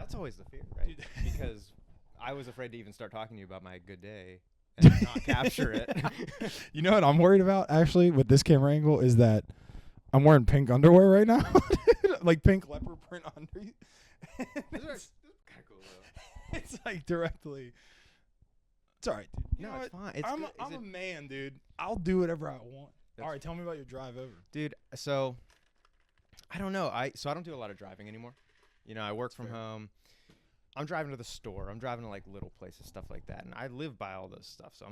That's always the fear, right? Because I was afraid to even start talking to you about my good day and not capture it. You know what I'm worried about, actually, with this camera angle is that I'm wearing pink underwear right now. Like pink leopard print under. Those are kind of cool, though. It's like directly. It's all right, dude. You No, know it's what? fine. I'm a man, dude. I'll do whatever I want. All right, tell me about your drive over. Dude, so I don't know. I don't do a lot of driving anymore. You know, I work from home. I'm driving to the store. I'm driving to like little places, stuff like that. And I live by all this stuff. So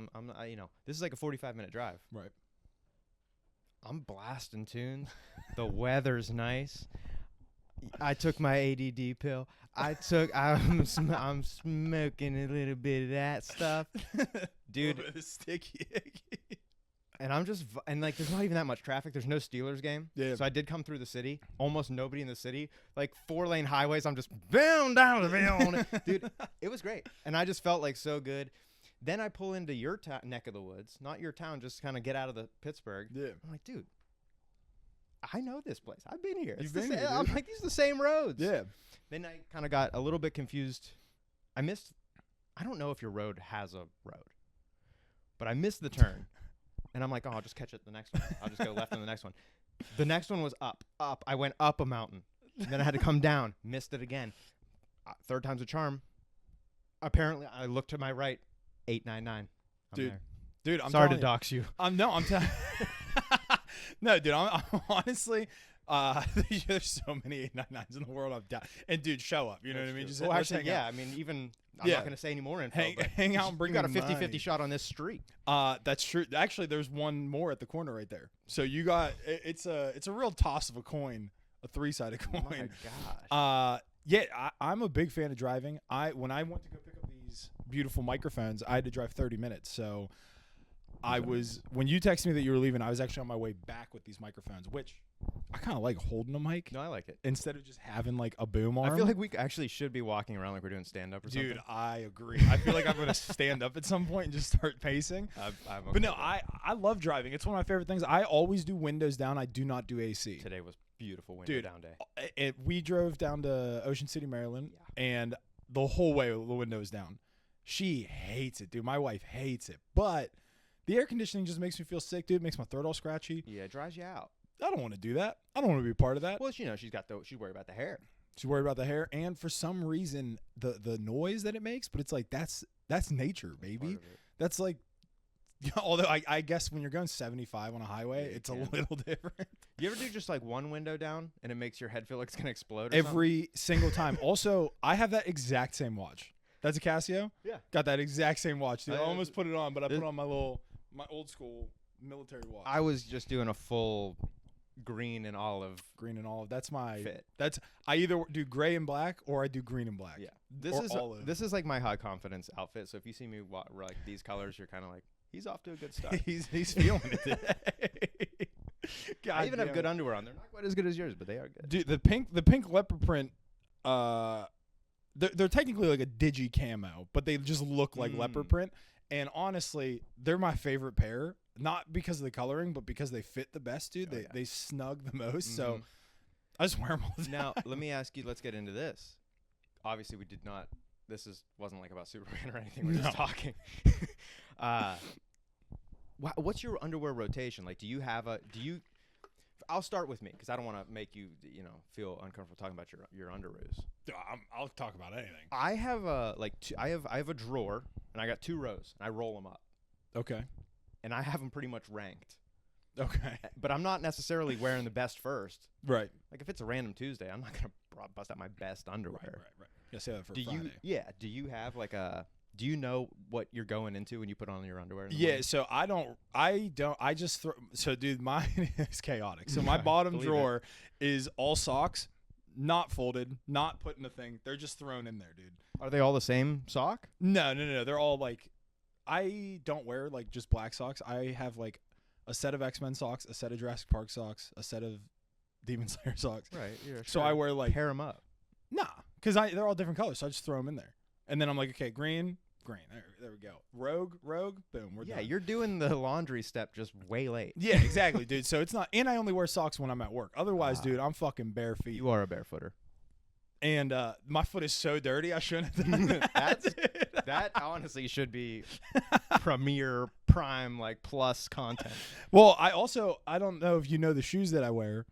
this is like a 45-minute drive. Right. I'm blasting tunes. The weather's nice. I took my ADD pill. I'm smoking a little bit of that stuff. Dude, sticky. and I'm just and like there's not even that much traffic. There's no Steelers game. Yeah. So I did come through the city. Almost nobody in the city. Like 4-lane highways. I'm just bound down the hill. Dude, it was great. And I just felt like so good. Then I pull into your neck of the woods, not your town, just kind of get out of the Pittsburgh. Yeah. I'm like, dude, I know this place. I've been here. You've been here, I'm dude. like, these are the same roads. Yeah. Then I kind of got a little bit confused. I don't know if your road has a road, but I missed the turn. And I'm like, oh, I'll just catch it the next one. I'll just go left on the next one. The next one was up. I went up a mountain. Then I had to come down. Missed it again. Third time's a charm. Apparently, I looked to my right. 899. Dude, I'm sorry to dox you. No, dude, I'm honestly, there's so many 899s in the world. And dude, show up. You know what I mean? Just actually, yeah. I mean, even I'm not gonna say any more info. Hang out and bring. You got a 50-50 shot on this streak. That's true. Actually, there's one more at the corner right there. So you got it's a real toss of a coin, a 3-sided coin. Oh my gosh. Yeah, I'm a big fan of driving. When I went to go pick up these beautiful microphones, I had to drive 30 minutes. So when you texted me that you were leaving, I was actually on my way back with these microphones, which I kind of like holding a mic. No, I like it. Instead of just having like a boom arm. I feel like we actually should be walking around like we're doing stand-up or something. Dude, I agree. I feel like I'm going to stand up at some point and just start pacing. I'm okay. But no, I love driving. It's one of my favorite things. I always do windows down. I do not do AC. Today was beautiful window down day. We drove down to Ocean City, Maryland, and the whole way the window is down. She hates it, dude. My wife hates it. But the air conditioning just makes me feel sick, dude. It makes my throat all scratchy. Yeah, it dries you out. I don't want to do that. I don't want to be a part of that. Well, she's worried about the hair. She's worried about the hair, and for some reason, the noise that it makes. But it's like that's nature, baby. That's like, although I guess when you're going 75 on a highway, it's a little different. You ever do just like one window down and it makes your head feel like it's gonna explode? Every single time. Also, I have that exact same watch. That's a Casio. Yeah, got that exact same watch. Dude. I almost put it on, but I put on my old school military watch. I was just doing a full green and olive. That's my fit. I either do gray and black or I do green and black. Yeah, this is like my high confidence outfit. So if you see me like these colors, you're kind of like, he's off to a good start. he's feeling it today. I even have good underwear on. They're not quite as good as yours, but they are good. Dude, the pink leopard print. They're technically like a digi camo, but they just look like leopard print. And honestly, they're my favorite pair. Not because of the coloring, but because they fit the best, dude. They snug the most. Mm-hmm. So I just wear them all the time. Now, let me ask you, let's get into this. Obviously, we did not, wasn't like about Superman or anything. We're just talking. What's your underwear rotation? Like, I'll start with me because I don't want to make you, feel uncomfortable talking about your underoos. I'll talk about anything. I have I have a drawer and I got 2 rows and I roll them up. Okay. And I have them pretty much ranked. Okay. But I'm not necessarily wearing the best first. Right. Like if it's a random Tuesday, I'm not gonna bust out my best underwear. Right. Yeah, say that for Friday. Do you have like do you know what you're going into when you put on your underwear? Yeah, so I just throw. So dude, mine is chaotic. So my bottom drawer is all socks, not folded, not put in a thing. They're just thrown in there, dude. Are they all the same sock? No. They're all like, I don't wear like just black socks. I have like a set of X-Men socks, a set of Jurassic Park socks, a set of Demon Slayer socks. Right. Yeah, so I wear like pair them up. Nah, because they're all different colors. So I just throw them in there, and then I'm like, okay, green. There we go. Rogue. Boom. We're done. You're doing the laundry step just way late. Yeah, exactly, dude. So it's not, and I only wear socks when I'm at work. Otherwise, dude, I'm fucking bare feet. You are a barefooter. And my foot is so dirty, I shouldn't have done that. That honestly should be premier prime like plus content. Well, I don't know if you know the shoes that I wear.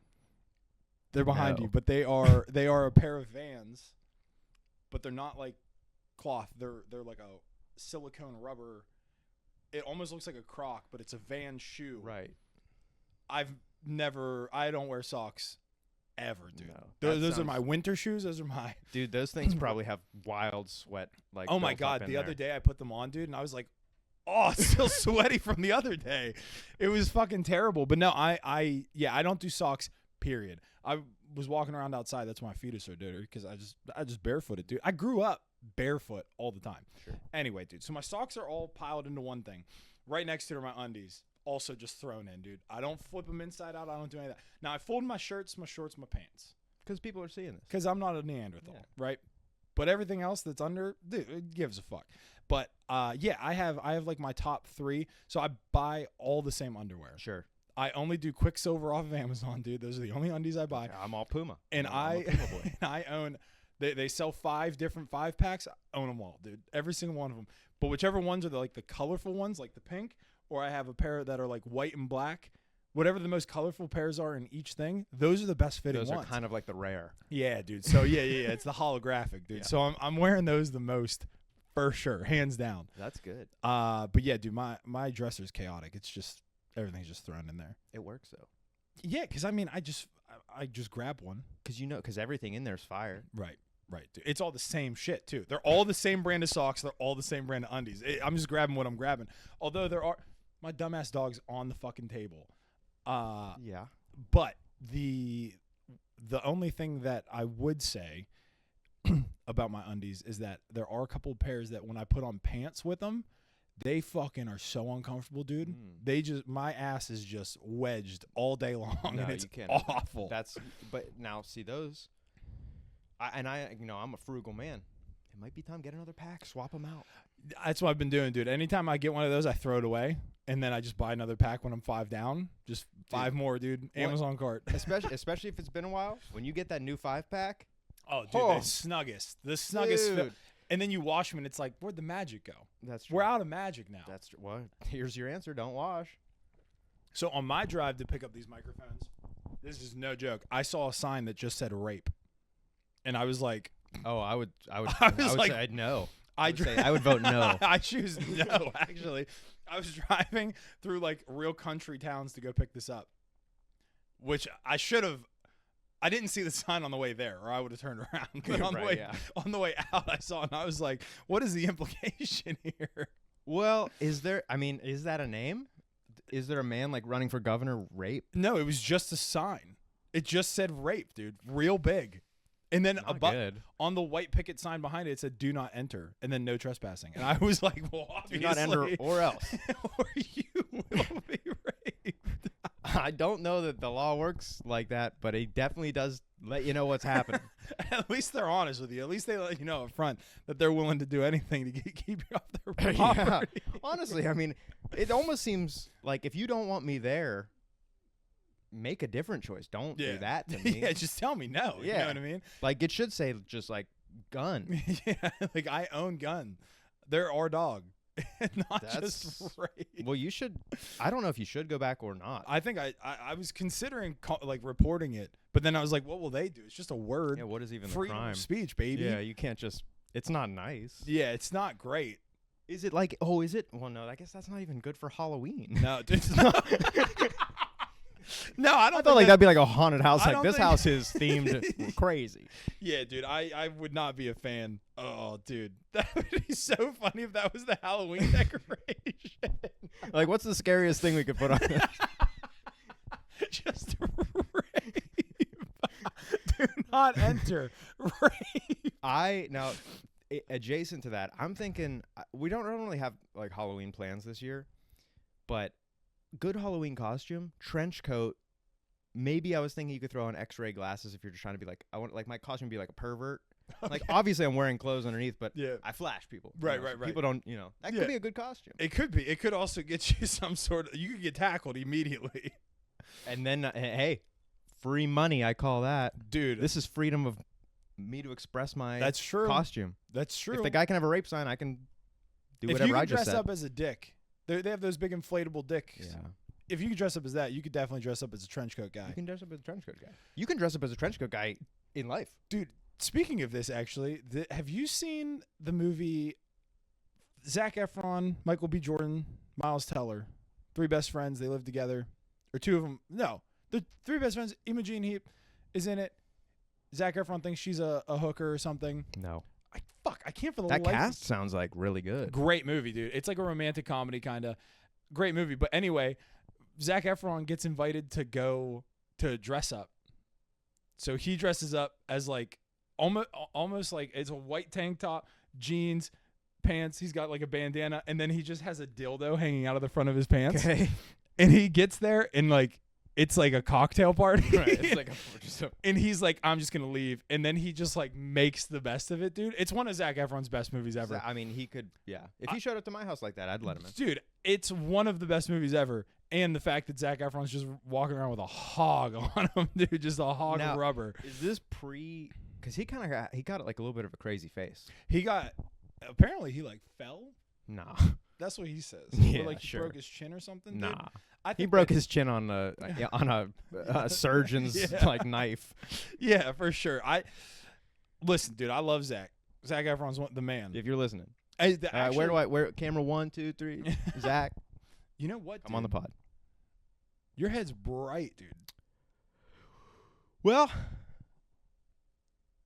They're behind you, but they are a pair of Vans, but they're not like cloth. They're like a silicone rubber. It almost looks like a Croc, but it's a Van shoe. Right. I don't wear socks ever, dude. No, those are my winter shoes. Those are my dude. Those things probably have wild sweat. Like, oh my god, the other day I put them on, dude, and I was like, oh, it's still sweaty from the other day. It was fucking terrible. But no, I don't do socks. Period. I was walking around outside. That's why my feet are so dirty because I just barefooted, dude. I grew up barefoot all the time. Sure. Anyway, dude. So my socks are all piled into one thing. Right next to it are my undies. Also just thrown in, dude. I don't flip them inside out. I don't do any of that. Now, I fold my shirts, my shorts, my pants. Because people are seeing this. Because I'm not a Neanderthal, right? But everything else that's under, dude, it gives a fuck. But, I have like my top 3. So I buy all the same underwear. Sure. I only do Quicksilver off of Amazon, dude. Those are the only undies I buy. I'm all Puma. And I'm a Puma boy. and I own, they sell 5 different 5-packs. I own them all, dude. Every single one of them. But whichever ones are the colorful ones, like the pink, or I have a pair that are like white and black, whatever the most colorful pairs are in each thing, those are the best fitting ones. Those are kind of like the rare. Yeah, dude. So yeah. It's the holographic, dude. Yeah. So I'm wearing those the most for sure, hands down. That's good. But yeah, dude, my dresser's chaotic. It's just everything's just thrown in there. It works though. Yeah, because I mean, I just grab one. Because everything in there's fire. Right, dude. It's all the same shit too. They're all the same brand of socks. They're all the same brand of undies. I'm just grabbing what I'm grabbing. Although there are my dumbass dog's on the fucking table. Yeah. But the only thing that I would say about my undies is that there are a couple of pairs that when I put on pants with them, they fucking are so uncomfortable, dude. My ass is just wedged all day long, and it's awful. But now see those, I'm a frugal man. It might be time to get another pack, swap them out. That's what I've been doing, dude. Anytime I get one of those, I throw it away, and then I just buy another pack when I'm 5 down. Just 5 more, dude. Amazon cart. Especially if it's been a while. When you get that new 5-pack. Oh, dude, the snuggest. Fit. And then you wash them, and it's like, where'd the magic go? That's true. We're out of magic now. That's true. Well, here's your answer. Don't wash. So on my drive to pick up these microphones, this is no joke. I saw a sign that just said rape, and I was like, oh, I would like, say no. I would vote no. I choose no, actually. I was driving through like real country towns to go pick this up, which I should have. I didn't see the sign on the way there, or I would have turned around. But on the way out, I saw it, and I was like, what is the implication here? Well, is that a name? Is there a man like running for governor rape? No, it was just a sign. It just said rape, dude, real big. And then on the white picket sign behind it said, do not enter, and then no trespassing. And I was like, well, obviously. Do not enter or else. Or you will be raped. I don't know that the law works like that, but it definitely does let you know what's happening. At least they're honest with you. At least they let you know up front that they're willing to do anything to keep you off their property. Yeah. Honestly, I mean, it almost seems like if you don't want me there, make a different choice. Don't do that to me. Yeah, just tell me no. Yeah. You know what I mean? Like, it should say just, like, gun. Yeah, like, I own gun. They're Rawdog. That's just rape. Well, you should. I don't know if you should go back or not. I think I was considering reporting it, but then I was like, what will they do? It's just a word. Yeah, what is even freedom the crime? Of speech, baby. Yeah, you can't just. It's not nice. Yeah, it's not great. Is it like? Oh, is it? Well, no. I guess that's not even good for Halloween. No, it's not. No, I don't. I thought like that'd be like a haunted house. Like this house is themed crazy. Yeah, dude, I would not be a fan. Oh, dude, that would be so funny if that was the Halloween decoration. Like, what's the scariest thing we could put on this? Just rape. Do not enter. Rape. Now, adjacent to that, I'm thinking we don't really have like Halloween plans this year, but. Good Halloween costume, trench coat. Maybe I was thinking you could throw on X-ray glasses if you're just trying to be like, I want like my costume to be like a pervert. Okay. Like obviously I'm wearing clothes underneath, but I flash people. Right. People don't, that could be a good costume. It could be. It could also get you some sort of. You could get tackled immediately. And then hey, free money. I call that, dude. This is freedom of me to express my That's true. costume. That's true. If the guy can have a rape sign, I can do if whatever you I can just dress said. up as a dick, they have those big inflatable dicks. Yeah. If you could dress up as that, you could definitely dress up as a trench coat guy. You can dress up as a trench coat guy. You can dress up as a trench coat guy in life. Dude, speaking of this, actually, have you seen the movie Zac Efron, Michael B. Jordan, Miles Teller, three best friends, they live together, or two of them? No, the three best friends. Imogen Heap is in it. Zac Efron thinks she's a hooker or something. No. I can't for the That life. cast sounds like really good. Great movie, dude. It's like a romantic comedy kind of. Great movie. But anyway, Zac Efron gets invited to go to dress up. So he dresses up as like almost like it's a white tank top, jeans, pants. He's got like a bandana, and then he just has a dildo hanging out of the front of his pants. Okay. And he gets there and like it's like a cocktail party. Right. It's like and he's like, I'm just gonna leave. And then he just like makes the best of it, dude. It's one of Zac Efron's best movies ever. I mean, he could, yeah. If he showed up to my house like that, I'd let him in. Dude, it's one of the best movies ever. And the fact that Zac Efron's just walking around with a hog on him, dude, just a hog of rubber. Is this because he kind of got like a little bit of a crazy face. Apparently he like fell. Nah. That's what he says. Yeah, or like he sure. broke his chin or something. Nah. Dude. I think He broke his chin on a surgeon's Yeah. like knife. Yeah, for sure. Listen, dude, I love Zac. Zac Efron's the man. If you're listening. Actually, Camera 1, 2, 3. Zach, you know what? I'm on the pod. Your head's bright, dude. Well,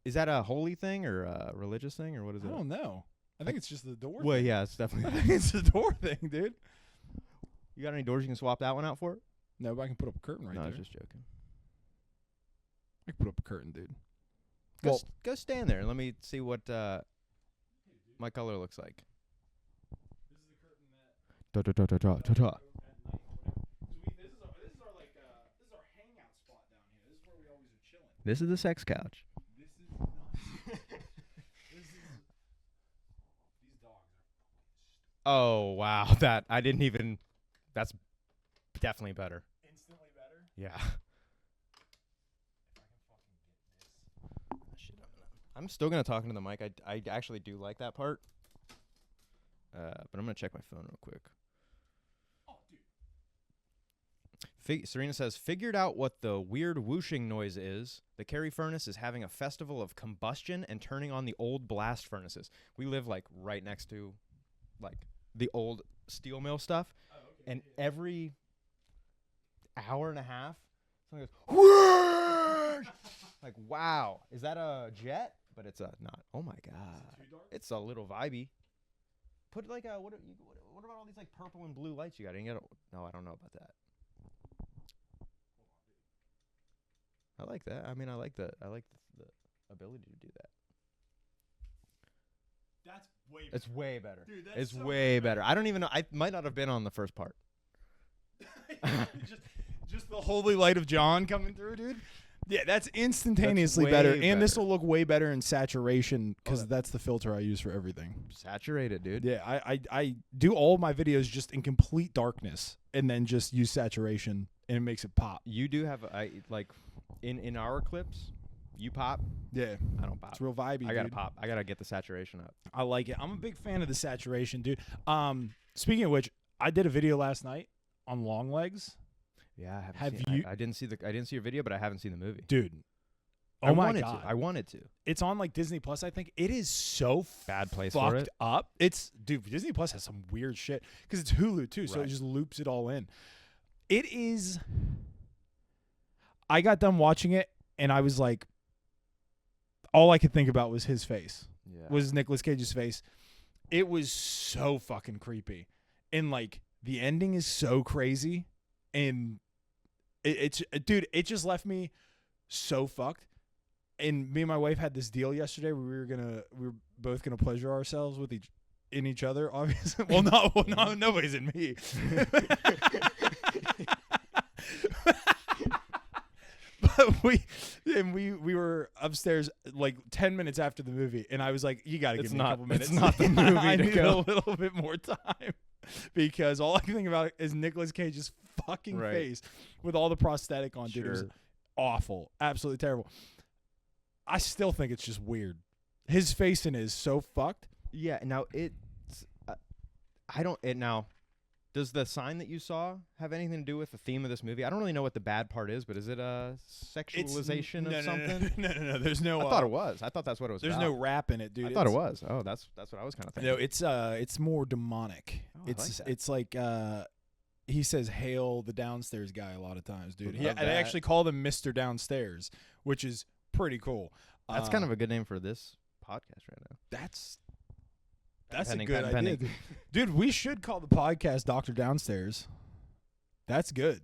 is that a holy thing or a religious thing or what is it? I don't know. I think it's just the door. Well, thing. yeah, it's I definitely. think it's the door thing, dude. You got any doors you can swap that one out for? No, but I can put up a curtain right No, I there. was just joking. I can put up a curtain, dude. Go stand there and let me see what my color looks like. This is the curtain that. Ta-ta-ta-ta-ta-ta. This is our hangout spot down here. This is where we always are chilling. This is the sex couch. This is not. These dogs are Oh wow, that's definitely better. instantly better. Yeah. If I can fucking get this. Shit, I'm still gonna talk into the mic. I actually do like that part. But I'm gonna check my phone real quick. Oh, dude. Serena says, figured out what the weird whooshing noise is. The Kerry furnace is having a festival of combustion and turning on the old blast furnaces. We live like right next to like the old steel mill stuff. Oh, okay. And every hour and a half, something goes, whoosh! Like, wow, is that a jet? But it's not. Oh my God. It's a little vibey. Put like what about all these like purple and blue lights you got? No, I don't know about that. I like that. I mean, I like the ability to do that. That's way better. It's way better. Dude, that's it's so way better. I don't even know. I might not have been on the first part. just the holy light of John coming through, dude. Yeah, that's instantaneously way better. And this better. will look way better in saturation because that's the filter I use for everything. Saturated, dude. Yeah, I do all my videos just in complete darkness and then just use saturation and it makes it pop. You do have like in our clips, you pop. Yeah, I don't pop. it's real vibey. I gotta dude. pop. I gotta get the saturation up. I like it. I'm a big fan of the saturation, dude. Speaking of which, I did a video last night on long legs. Yeah, I didn't see your video, but I haven't seen the movie, Dude. I Oh my wanted God. to. I wanted to. It's on like Disney Plus, I think. It is so Bad place fucked for it. up. Dude, Disney Plus has some weird shit because it's Hulu too, so Right. it just loops it all in. It is. I got done watching it and I was like, all I could think about was his face. Yeah. Was Nicolas Cage's face. It was so fucking creepy, and like the ending is so crazy, and dude, it just left me so fucked. And me and my wife had this deal yesterday where we were both gonna pleasure ourselves with each other. Obviously, no, nobody's in me. But we were upstairs like 10 minutes after the movie, and I was like, "You got to give me a couple minutes." It's not the movie I to need go. a little bit more time because all I can think about is Nicolas Cage's fucking Right. face with all the prosthetic on. Dude, it was Sure. awful, absolutely terrible. I still think it's just weird. His face in it is so fucked. Yeah. Now I don't. Now, does the sign that you saw have anything to do with the theme of this movie? I don't really know what the bad part is, but is it a sexualization of something? No. There's no. I thought it was. I thought that's what it was. There's about. no rap in it, dude. I thought it was. Oh, that's what I was kind of thinking. No, it's more demonic. Oh, I like that. It's like he says "Hail the downstairs guy" a lot of times, dude. Love And I that. actually call him Mr. Downstairs, which is pretty cool. That's kind of a good name for this podcast right now. That's Pending, a good pending, idea, dude. We should call the podcast Dr. Downstairs. That's good.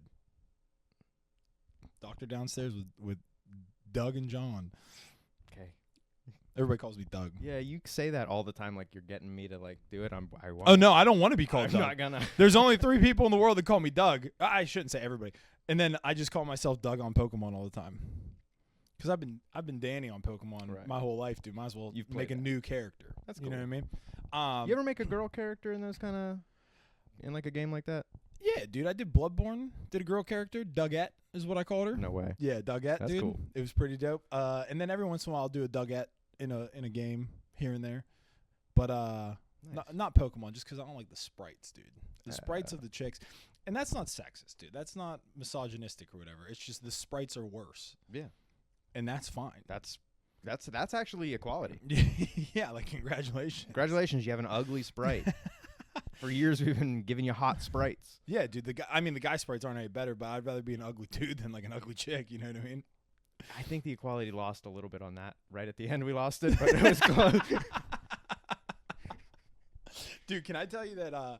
Dr. Downstairs with Doug and John. Okay. Everybody calls me Doug. Yeah, you say that all the time, like you're getting me to like do it. I want. Oh no, I don't want to be called I'm Doug. not gonna. There's only 3 people in the world that call me Doug. I shouldn't say everybody. And then I just call myself Doug on Pokemon all the time. Because I've been Danny on Pokemon my whole life, dude. Might as well make a new character. That's You cool. know what I mean? You ever make a girl character in those kind of in like a game like that? Yeah, dude. I did Bloodborne. Did a girl character. Dougette is what I called her. No way. Yeah, Dougette, That's dude. cool. It was pretty dope. And then every once in a while I'll do a Dougette in a game here and there. But Nice. not Pokemon, just because I don't like the sprites, dude. The sprites of the chicks. And that's not sexist, dude. That's not misogynistic or whatever. It's just the sprites are worse. Yeah, And that's fine. that's actually equality. Yeah, like congratulations. Congratulations, you have an ugly sprite. For years we've been giving you hot sprites. Yeah, dude. The guy sprites aren't any better, but I'd rather be an ugly dude than like an ugly chick. You know what I mean? I think the equality lost a little bit on that. Right at the end we lost it, but it was close. Dude, can I tell you that?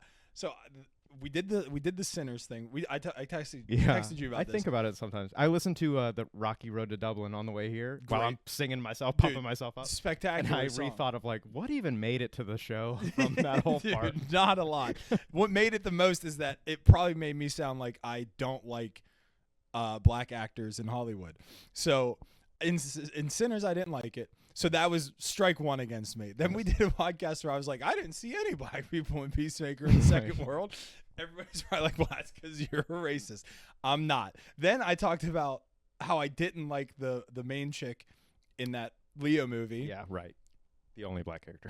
We did the Sinners thing. I texted you about I this. think about it sometimes. I listened to the Rocky Road to Dublin on the way here while Great. I'm singing myself, Dude, pumping myself up. Spectacular. And I song. rethought of like, what even made it to the show from that whole Dude, part? not a lot. What made it the most is that it probably made me sound like I don't like black actors in Hollywood. So in Sinners, I didn't like it. So that was strike one against me. Then we did a podcast where I was like, I didn't see any black people in Peacemaker in the Second World. Everybody's probably like, well, that's because you're a racist. I'm not. Then I talked about how I didn't like the main chick in that Leo movie. Yeah, right. The only black character.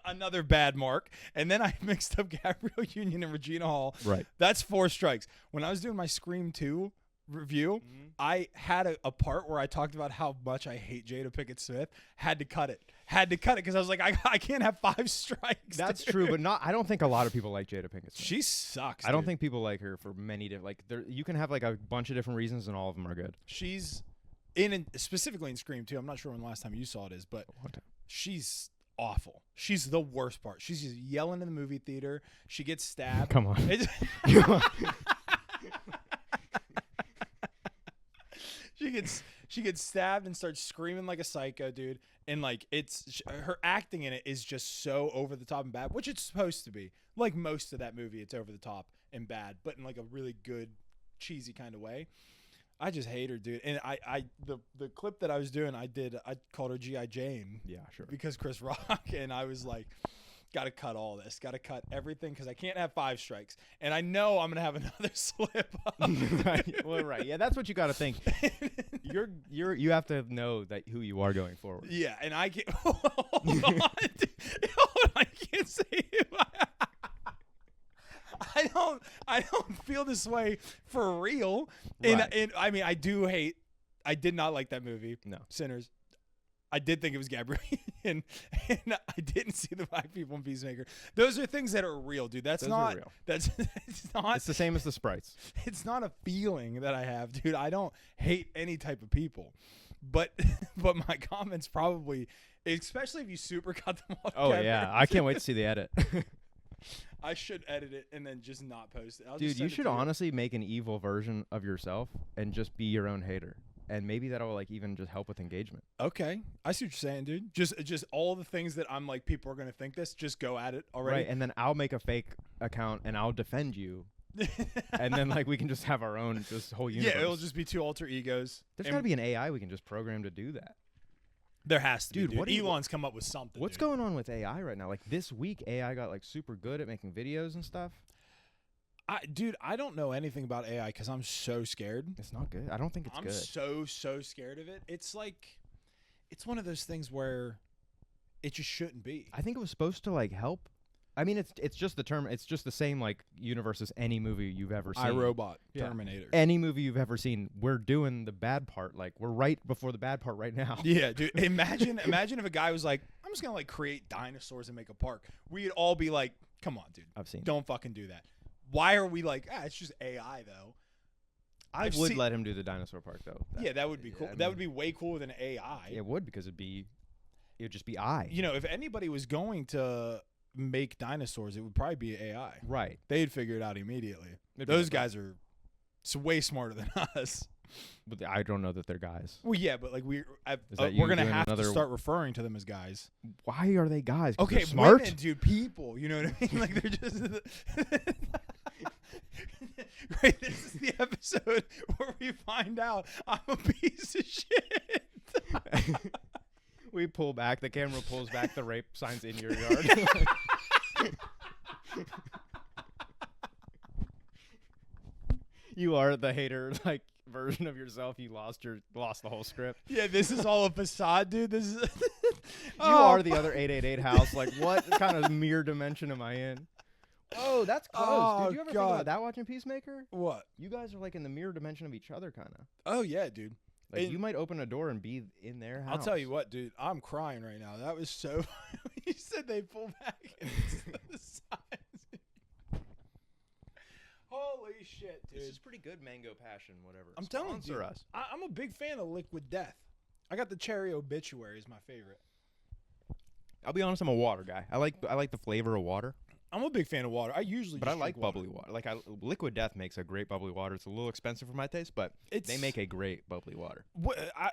Another bad mark. And then I mixed up Gabrielle Union and Regina Hall. Right. That's 4 strikes. When I was doing my Scream 2 review, I had a part where I talked about how much I hate Jada Pinkett Smith. Had to cut it because I was like, I can't have 5 strikes. That's dude. true, but I don't think a lot of people like Jada Pinkett Smith. She sucks. I don't dude. think people like her for many different. Like, you can have like a bunch of different reasons, and all of them are good. She's specifically in Scream 2. I'm not sure when the last time you saw it is, but she's awful. She's the worst part. She's just yelling in the movie theater. She gets stabbed. Come on. She gets stabbed and starts screaming like a psycho, dude. And like her acting in it is just so over the top and bad, which it's supposed to be. Like most of that movie, it's over the top and bad, but in like a really good, cheesy kind of way. I just hate her, dude. And the clip that I was doing, I called her G.I. Jane. Yeah, sure. Because Chris Rock, and I was like, got to cut all this, got to cut everything because I can't have 5 strikes, and I know I'm gonna have another slip up. Right. Well, right. Yeah, that's what you got to think. You have to know that who you are going forward. Yeah, and I can't. Hold on, dude. Hold on, I can't say it. I don't feel this way for real. Right. And I mean, I did not like that movie. No. Sinners. I did think it was Gabrielle and I didn't see the black people in Peacemaker. Those are things that are real, dude. Those are real. It's not. It's the same as the sprites. It's not a feeling that I have, dude. I don't hate any type of people, but my comments probably, especially if you super cut them off. Oh yeah, I can't wait to see the edit. I should edit it and then just not post it. Dude, you should honestly make an evil version of yourself and just be your own hater. And maybe that'll like even just help with engagement. Okay, I see what you're saying, dude. Just all the things that I'm like, people are gonna think this. Just go at it already. Right, and then I'll make a fake account and I'll defend you, and then like we can just have our own this whole universe. Yeah, it'll just be 2 alter egos. There's got to be an AI we can just program to do that. There has to Dude, be. Dude. Elon's come up with something. What's going on with AI right now? Like this week, AI got like super good at making videos and stuff. Dude, I don't know anything about AI because I'm so scared. It's not good. I don't think it's good. I'm so scared of it. It's like, it's one of those things where it just shouldn't be. I think it was supposed to like help. I mean, it's just the term. It's just the same like universe as any movie you've ever seen. iRobot, Yeah. Terminator. Any movie you've ever seen, we're doing the bad part. Like we're right before the bad part right now. Yeah, dude. Imagine if a guy was like, I'm just gonna like create dinosaurs and make a park. We'd all be like, come on, dude. I've seen. Don't fucking do that. Why are we like, it's just AI though? I would let him do the dinosaur park though. That would be cool. That would be way cooler than AI. It would because it would just be I. You know, if anybody was going to make dinosaurs, it would probably be AI. Right. They'd figure it out immediately. Those guys are way smarter than us. But I don't know that they're guys. Well, yeah, but like we're you gonna doing have to another- start referring to them as guys. Why are they guys? 'Cause Okay, they're smart. women, dude, people. You know what I mean? Like they're just. Right, this is the episode where we find out I'm a piece of shit. We pull back. The camera pulls back. The rape signs in your yard. You are the hater, like version of yourself. You lost the whole script. Yeah, this is all a facade, dude. This is. You are the other 888 house. Like, what kind of mirror dimension am I in? Oh, that's close. Oh, Did you ever think God. about that watching Peacemaker? What? You guys are like in the mirror dimension of each other, kind of. Oh yeah, dude. Like And- you might open a door and be in their house. I'll tell you what, dude. I'm crying right now. That was so. You said they pull back. The sides. Holy shit, dude. This is pretty good. Mango Passion, whatever. I'm telling you, Sponsor us. I'm a big fan of Liquid Death. I got the Cherry Obituary is my favorite. I'll be honest. I'm a water guy. I like the flavor of water. I'm a big fan of water. I usually, But just I like drink water. bubbly water. Like Liquid Death makes a great bubbly water. It's a little expensive for my taste, but they make a great bubbly water.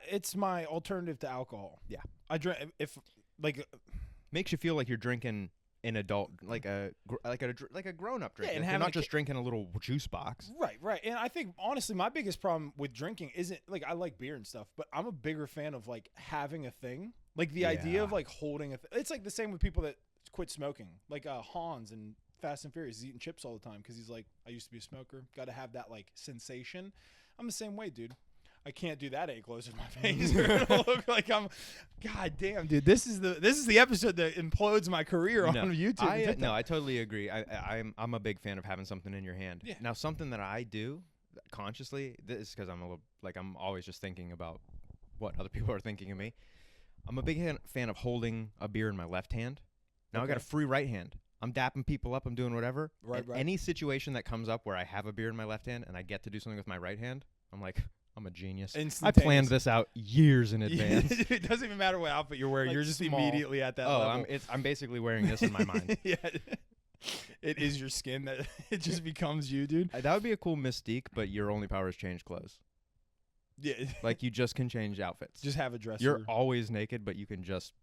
It's my alternative to alcohol. Yeah. I drink if like Makes you feel like you're drinking an adult, like a grown up drink. and Like, you're having not a just drinking a little juice box. right. And I think honestly, my biggest problem with drinking isn't like I like beer and stuff, but I'm a bigger fan of like having a thing. Like the idea of Yeah. like holding a. It's like the same with people that quit smoking. Like Hans and Fast and Furious, he's eating chips all the time because he's like, I used to be a smoker. Got to have that like sensation. I'm the same way, dude. I can't do that any closer to my face. It'll look like I'm. God damn, dude. This is the episode that implodes my career on YouTube. I totally agree. I'm a big fan of having something in your hand. Yeah. Now, something that I do consciously, this is because I'm always just thinking about what other people are thinking of me. I'm a big fan of holding a beer in my left hand. Now I got a free right hand. I'm dapping people up. I'm doing whatever. Right. Any situation that comes up where I have a beer in my left hand and I get to do something with my right hand, I'm like, I'm a genius. I planned this out years in advance. It doesn't even matter what outfit you're wearing. Like you're just small. immediately at that level. I'm basically wearing this in my mind. Yeah. It is your skin that it just becomes you, dude. That would be a cool mystique, but your only power is change clothes. Yeah. Like you just can change outfits. Just have a dresser. You're always naked, but you can just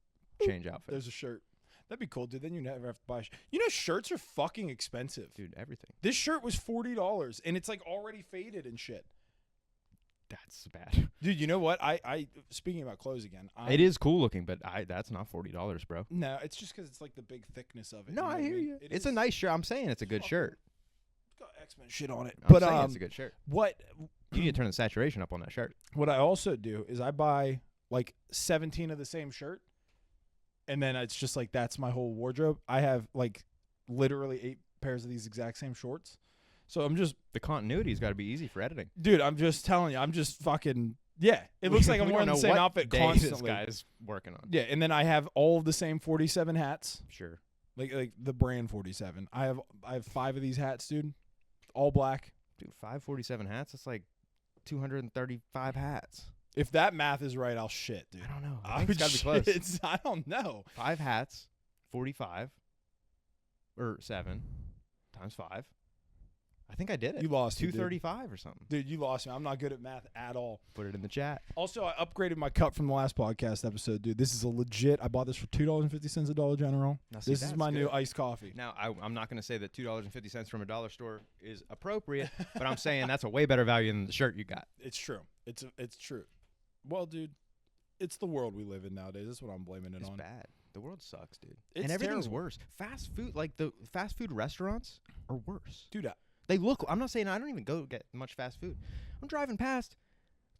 change outfits. There's a shirt. That'd be cool, dude. Then you never have to buy. You know, shirts are fucking expensive, Dude, everything. This shirt was $40, and it's like already faded and shit. That's bad. Dude, you know what? I speaking about clothes again. It is cool looking, but that's not $40, bro. No, it's just because it's like the big thickness of it. No, you know I what hear mean? you. It It's is a nice shirt. I'm saying it's a good fucking- shirt. It's got X-Men shit on it. I'm But saying it's a good shirt. what You need to turn the saturation up on that shirt. what I also do is I buy like 17 of the same shirt, and then it's just like that's my whole wardrobe. I have like literally 8 pairs of these exact same shorts. So I'm just, The continuity's got to be easy for editing. dude, I'm just telling you, I'm just fucking, yeah. It looks like I'm wearing the same outfit constantly. This guy's working on. Yeah, and then I have all of the same 47 hats, Sure. like the brand 47. I have 5 of these hats, dude, all black. Dude, 547 hats, that's like 235 hats. If that math is right, I'll shit, dude. I don't know. I I think it's got to be close. shit. I don't know. 5 hats, 45, or 7 times 5. I think I did it. You lost me, dude. 235 or something. Dude, you lost me. I'm not good at math at all. Put it in the chat. Also, I upgraded my cup from the last podcast episode, dude. This is a legit. I bought this for $2.50 at Dollar General. Now, see, This is that's my new good. iced coffee. Now, I'm not going to say that $2.50 from a dollar store is appropriate, but I'm saying that's a way better value than the shirt you got. It's true. It's true. Well, dude, it's the world we live in nowadays. That's what I'm blaming it It's on. bad. The world sucks, dude. It's and everything's terrible. worse. Fast food, like the fast food restaurants are worse. Dude, They look, I'm not saying I don't even go get much fast food. I'm driving past.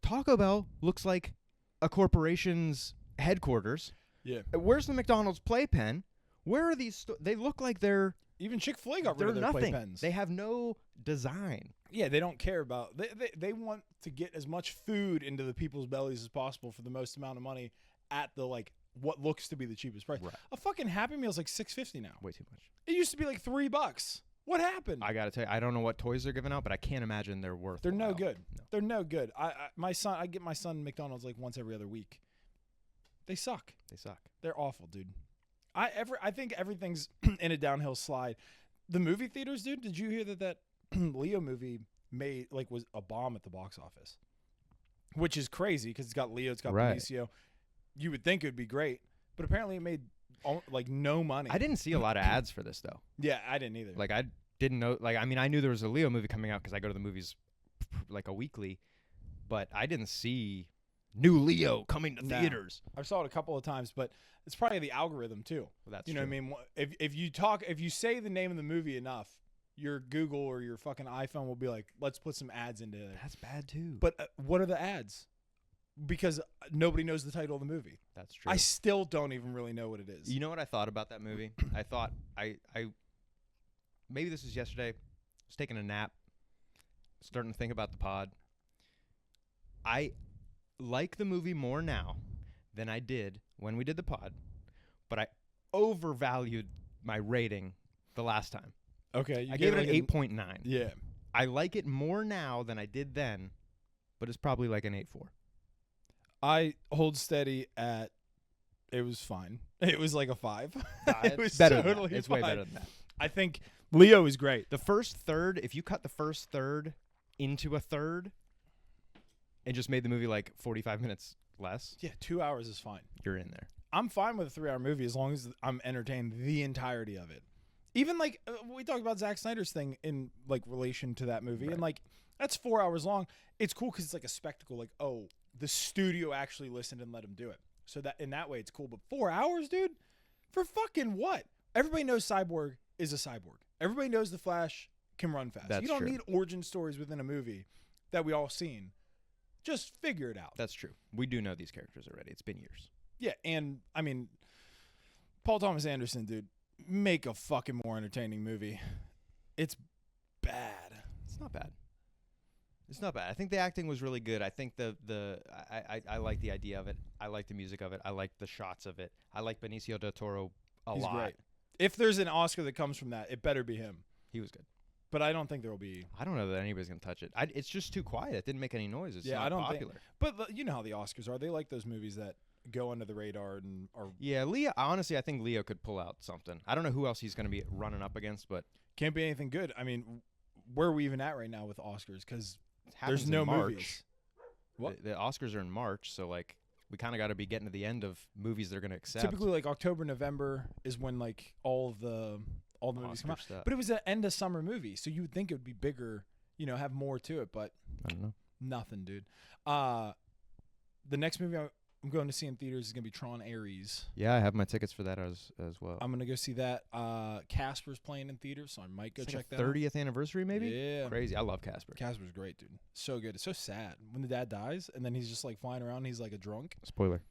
Taco Bell looks like a corporation's headquarters. Yeah. Where's the McDonald's playpen? Where are these? They look like they're Even Chick-fil-A got rid they're of their nothing. playpens. They have no design. Yeah, they don't care about. They want to get as much food into the people's bellies as possible for the most amount of money at the what looks to be the cheapest price. Right. A fucking Happy Meal is like $6.50 now. Way too much. It used to be like $3. What happened? I gotta tell you, I don't know what toys they're giving out, but I can't imagine they're worth. They're no good. No. They're no good. I get my son McDonald's like once every other week. They suck. They suck. They're awful, dude. I think everything's in a downhill slide. The movie theaters, dude. Did you hear that Leo movie was a bomb at the box office? Which is crazy because it's got Leo, it's got Right. Benicio. You would think it would be great, but apparently it made no money. I didn't see a lot of ads for this though. Yeah, I didn't either. Like I didn't know. Like I mean, I knew there was a Leo movie coming out because I go to the movies like a weekly, but I didn't see new Leo coming to Nah. theaters. I saw it a couple of times, but it's probably the algorithm too. Well, that's You know what I mean? If you say the name of the movie enough, your Google or your fucking iPhone will be like, let's put some ads into it. That's bad too. But what are the ads? Because nobody knows the title of the movie. That's true. I still don't even really know what it is. You know what I thought about that movie? I thought I maybe this was yesterday. I was taking a nap, starting to think about the pod. I like the movie more now than I did when we did the pod, but I overvalued my rating the last time. Okay, I gave it an 8.9. Yeah. I like it more now than I did then, but it's probably like an 8.4. I hold steady at. It was fine. It was like a 5. It was better than totally that. It's fine. way better than that. I think Leo is great. The first third, if you cut the first third into a third and just made the movie like 45 minutes less, Yeah, 2 hours is fine. you're in there. I'm fine with a 3-hour movie as long as I'm entertained the entirety of it. Even we talked about Zack Snyder's thing in relation to that movie, Right. and that's 4 hours long. It's cool because it's like a spectacle. Like, oh, the studio actually listened and let him do it. So that in that way it's cool. But 4 hours, dude, for fucking what? Everybody knows Cyborg is a cyborg. Everybody knows the Flash can run fast. That's you don't true. need origin stories within a movie that we all seen. Just figure it out. That's true. We do know these characters already. It's been years. Yeah, and I mean, Paul Thomas Anderson, dude, make a fucking more entertaining movie. It's bad. It's not bad. It's not bad. I think the acting was really good. I think I like the idea of it. I like the music of it. I like the shots of it. I like Benicio del Toro He's lot. great. If there's an Oscar that comes from that, it better be him. He was good. But I don't think there will be. I don't know that anybody's gonna touch it. It's just too quiet. It didn't make any noise. It's Yeah, not I don't popular. think. But you know how the Oscars are. They like those movies that go under the radar and are Yeah, Leo. Honestly, I think Leo could pull out something. I don't know who else he's gonna be running up against, but can't be anything good. I mean, where are we even at right now with Oscars? Because it happens there's in no March. movies. What? The Oscars are in March, so we kind of got to be getting to the end of movies they're gonna accept. Typically, October, November is when all the movies come Oscar out. stuff. But it was an end of summer movie, so you would think it would be bigger, have more to it, but I don't know. nothing, dude. The next movie I'm going to see in theaters is going to be Tron Ares. Yeah, I have my tickets for that as well. I'm going to go see that. Casper's playing in theaters, so I might go It's check like that a out. 30th anniversary, maybe. Yeah. Crazy. I love Casper. Casper's great, dude. So good. It's so sad. When the dad dies, and then he's just flying around, and he's like a drunk. Spoiler.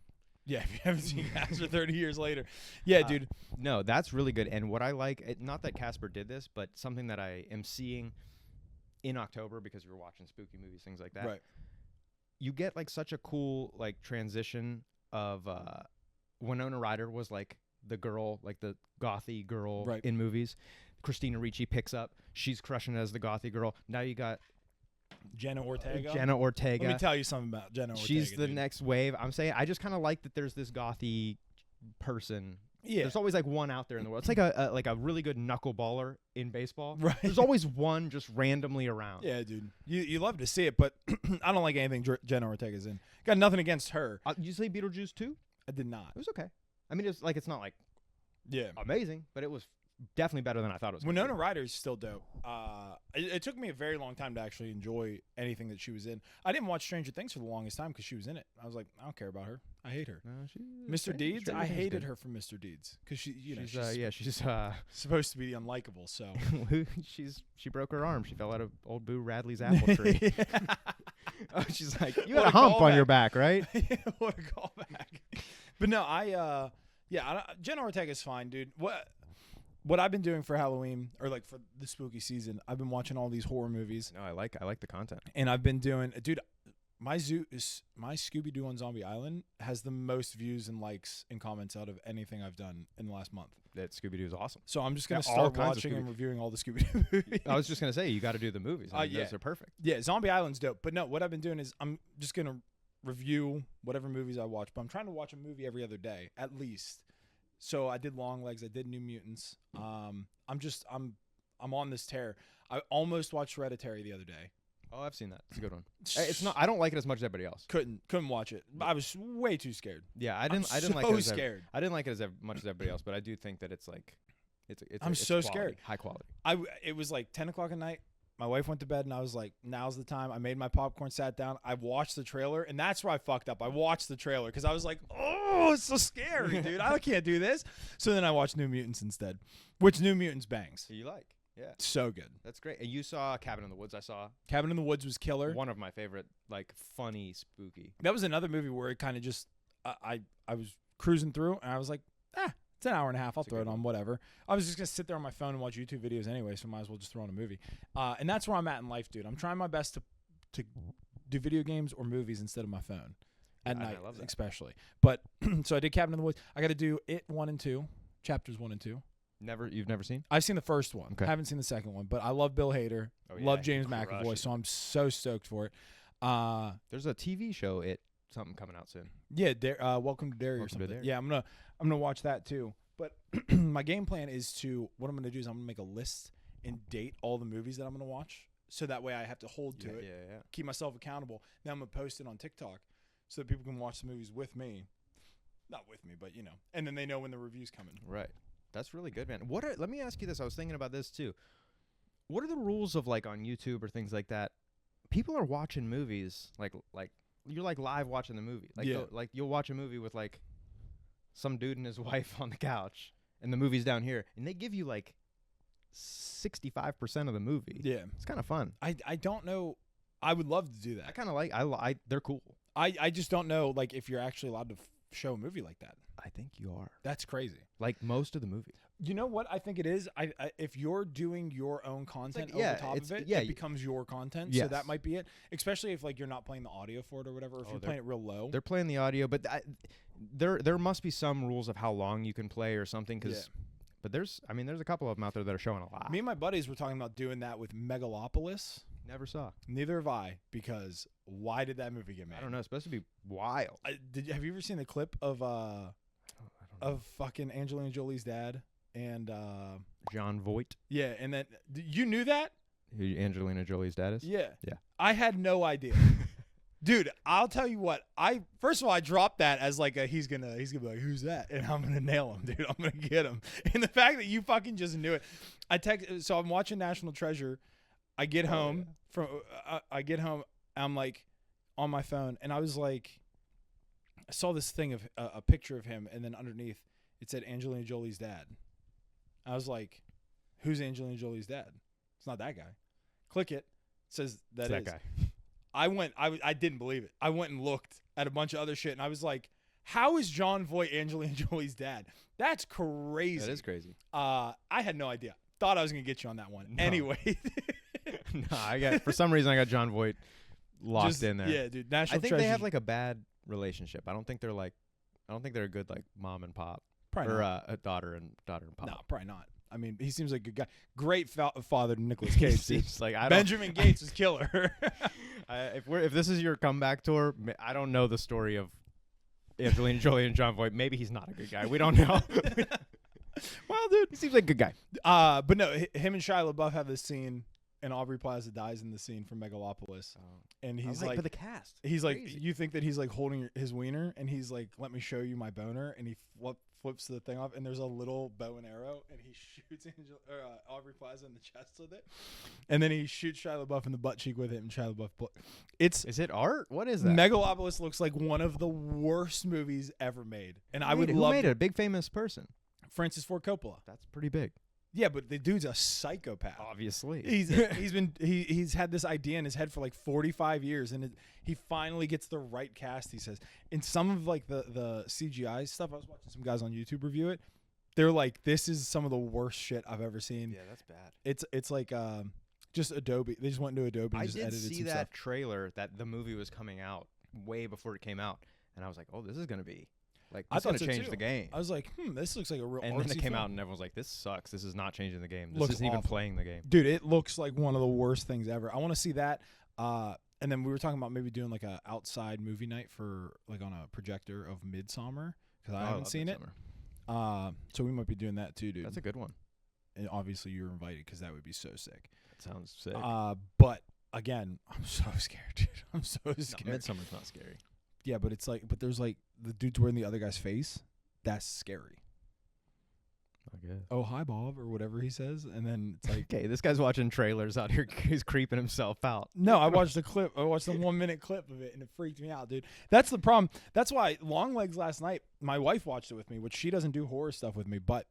Yeah, if you haven't seen Casper 30 years later. Yeah, dude. No, that's really good. And what I like, not that Casper did this, but something that I am seeing in October because we're watching spooky movies, things like that. Right. You get such a cool transition of Winona Ryder was the girl, the gothy girl Right. in movies. Christina Ricci picks up. She's crushing as the gothy girl. Now you got Jenna Ortega. Jenna Ortega. Let me tell you something about Jenna Ortega. She's the dude. next wave. I'm saying I just kind of like that there's this gothy person. Yeah. There's always one out there in the world. It's like a really good knuckleballer in baseball. Right. There's always one just randomly around. Yeah, dude. You love to see it, but I don't like anything Jenna Ortega's in. Got nothing against her. Did you say Beetlejuice 2? I did not. It was okay. I mean, it's not Yeah. amazing, but it was definitely better than I thought it was. Winona Ryder's still dope. It took me a very long time to actually enjoy anything that she was in. I didn't watch Stranger Things for the longest time because she was in it. I was like, I don't care about her. I hate her. Mr. Deeds, I hated her from Mr. Deeds because she's supposed to be unlikable. So she broke her arm. She fell out of old Boo Radley's apple tree. Oh, she's like, you What had a a hump on callback. your back, right? What a callback. But no, Jenna Ortega's fine, dude. What I've been doing for Halloween or like for the spooky season, I've been watching all these horror movies. No, I like the content. And I've been doing, dude, my Scooby-Doo on Zombie Island has the most views and likes and comments out of anything I've done in the last month. That Scooby-Doo is awesome. So I'm just going to all start kinds of watching and Scooby- reviewing all the Scooby-Doo movies. I was just gonna say you got to do the movies. I mean, Yeah. those are perfect. Yeah, Zombie Island's dope. But no, what I've been doing is I'm just going to review whatever movies I watch. But I'm trying to watch a movie every other day, at least. So I did Longlegs. I did New Mutants. I'm on this tear. I almost watched Hereditary the other day. Oh, I've seen that. It's a good one. It's not. I don't like it as much as everybody else. Couldn't watch it. I was way too scared. Yeah, I didn't like so it. scared. I didn't like it as much as everybody else, but I do think that it's like, it's so quality, scared. high quality. It was like 10 o'clock at night. My wife went to bed, and I was like, now's the time. I made my popcorn, sat down. I watched the trailer, and that's where I fucked up. I watched the trailer because I was like, oh, it's so scary, dude. I can't do this. So then I watched New Mutants instead, which New Mutants bangs. You like? Yeah, so good. That's great. And you saw Cabin in the Woods. I saw Cabin in the Woods was killer. one of my favorite, like funny, spooky. That was another movie where it kind of just I was cruising through, and I was like, it's an hour and a half. I'll throw it on, whatever. I was just going to sit there on my phone and watch YouTube videos anyway, so might as well just throw on a movie. And that's where I'm at in life, dude. I'm trying my best to do video games or movies instead of my phone at night, I love that. especially. But so I did Cabin in the Woods. I got to do It 1 and 2, chapters 1 and 2. You've never seen? I've seen the first one. Okay. I haven't seen the second one, but I love Bill Hader. Oh, yeah, love he James McAvoy, crushes so I'm so stoked for it. There's a TV show, something coming out soon. Yeah, Welcome to Derry or Welcome to something. Derry. Yeah, I'm gonna watch that too. But my game plan is what I'm gonna do is I'm gonna make a list and date all the movies that I'm gonna watch, so that way I have to hold to it, Yeah. keep myself accountable. Then I'm gonna post it on TikTok so that people can watch the movies with me, not with me, but and then they know when the review's coming. Right. That's really good, man. Let me ask you this. I was thinking about this too. What are the rules of like on YouTube or things like that? People are watching movies like you're like live watching the movie. Like you'll watch a movie with like some dude and his wife on the couch, and the movie's down here, and they give you like 65% of the movie. Yeah, it's kind of fun. I don't know. I would love to do that. I kind of like. They're cool. I just don't know like if you're actually allowed to show a movie like that. I think you are. That's crazy. Like most of the movie. You know what I think it is? I if you're doing your own content like, over top of it, it becomes your content. Yes. So that might be it. Especially if like you're not playing the audio for it or whatever. Or if you're playing it real low. They're playing the audio, but there must be some rules of how long you can play or something. But there's a couple of them out there that are showing a lot. Me and my buddies were talking about doing that with Megalopolis. Never saw. Neither have I, because why did that movie get made? I don't know. It's supposed to be wild. Have you ever seen the clip of fucking Angelina Jolie's dad and John Voight? Yeah, and then you knew that? Who Angelina Jolie's dad is? Yeah. Yeah. I had no idea. Dude, I'll tell you what. First of all, I dropped that as like he's gonna be like, who's that? And I'm gonna nail him, dude. I'm gonna get him. And the fact that you fucking just knew it. So I'm watching National Treasure. I get home I'm like on my phone, and I was like, I saw this thing of a picture of him, and then underneath it said Angelina Jolie's dad. I was like, who's Angelina Jolie's dad? It's not that guy. Click it. It says that guy. I didn't believe it. I went and looked at a bunch of other shit, and I was like, how is John Voight Angelina Jolie's dad? That's crazy. That is crazy. I had no idea. Thought I was going to get you on that one. No. Anyway. No, for some reason I got John Voight locked in there. Yeah, dude. National I think Treasure. they have like a bad relationship. I don't think they're a good like mom and pop. Probably or not. A daughter and pop. No, probably not. I mean, he seems like a good guy. Great father to Nicolas Cage. Seems like Benjamin Gates is killer. If this is your comeback tour, I don't know the story of Angelina Jolie and John Voight. Maybe he's not a good guy. We don't know. Well, dude, he seems like a good guy. But no, him and Shia LaBeouf have this scene, and Aubrey Plaza dies in the scene from Megalopolis. And he's like, but the cast. He's crazy. like, you think that he's like holding his wiener, and he's like, let me show you my boner, and he flips the thing off, and there's a little bow and arrow, and he shoots Aubrey Plaza in the chest with it, and then he shoots Shia LaBeouf in the butt cheek with it, and Shia LaBeouf. Is it art? What is that? Megalopolis looks like one of the worst movies ever made, and I would love. Who made it? A big famous person. Francis Ford Coppola. That's pretty big. Yeah, but the dude's a psychopath. Obviously. He's had this idea in his head for like 45 years, and he finally gets the right cast. He says in some of like the CGI stuff. I was watching some guys on YouTube review it. They're like, this is some of the worst shit I've ever seen. Yeah, that's bad. It's like just Adobe. They just went into Adobe and I just did edited see some that stuff. trailer that the movie was coming out way before it came out, and I was like, oh, this is gonna be like I this is thought gonna so change too. the game. I was like, this looks like a real. And then it artsy came film. out, and everyone's like, this sucks. This is not changing the game. This Looks isn't even awful. playing the game. Dude, it looks like one of the worst things ever. I want to see that. And then we were talking about maybe doing like a outside movie night for like on a projector of Midsommar because I haven't seen it. So we might be doing that too, dude. That's a good one. And obviously you're invited because that would be so sick. That sounds sick. But again, I'm so scared, dude. I'm so No, scared. Midsommar's not scary. Yeah, but it's like, but there's like the dude's wearing the other guy's face. That's scary. I guess. Oh, hi, Bob, or whatever he says, and then it's like, Okay, this guy's watching trailers out here. He's creeping himself out. no, I watched the clip. I watched the 1 minute clip of it, and it freaked me out, dude. That's the problem. That's why Long Legs last night, my wife watched it with me, which she doesn't do horror stuff with me, but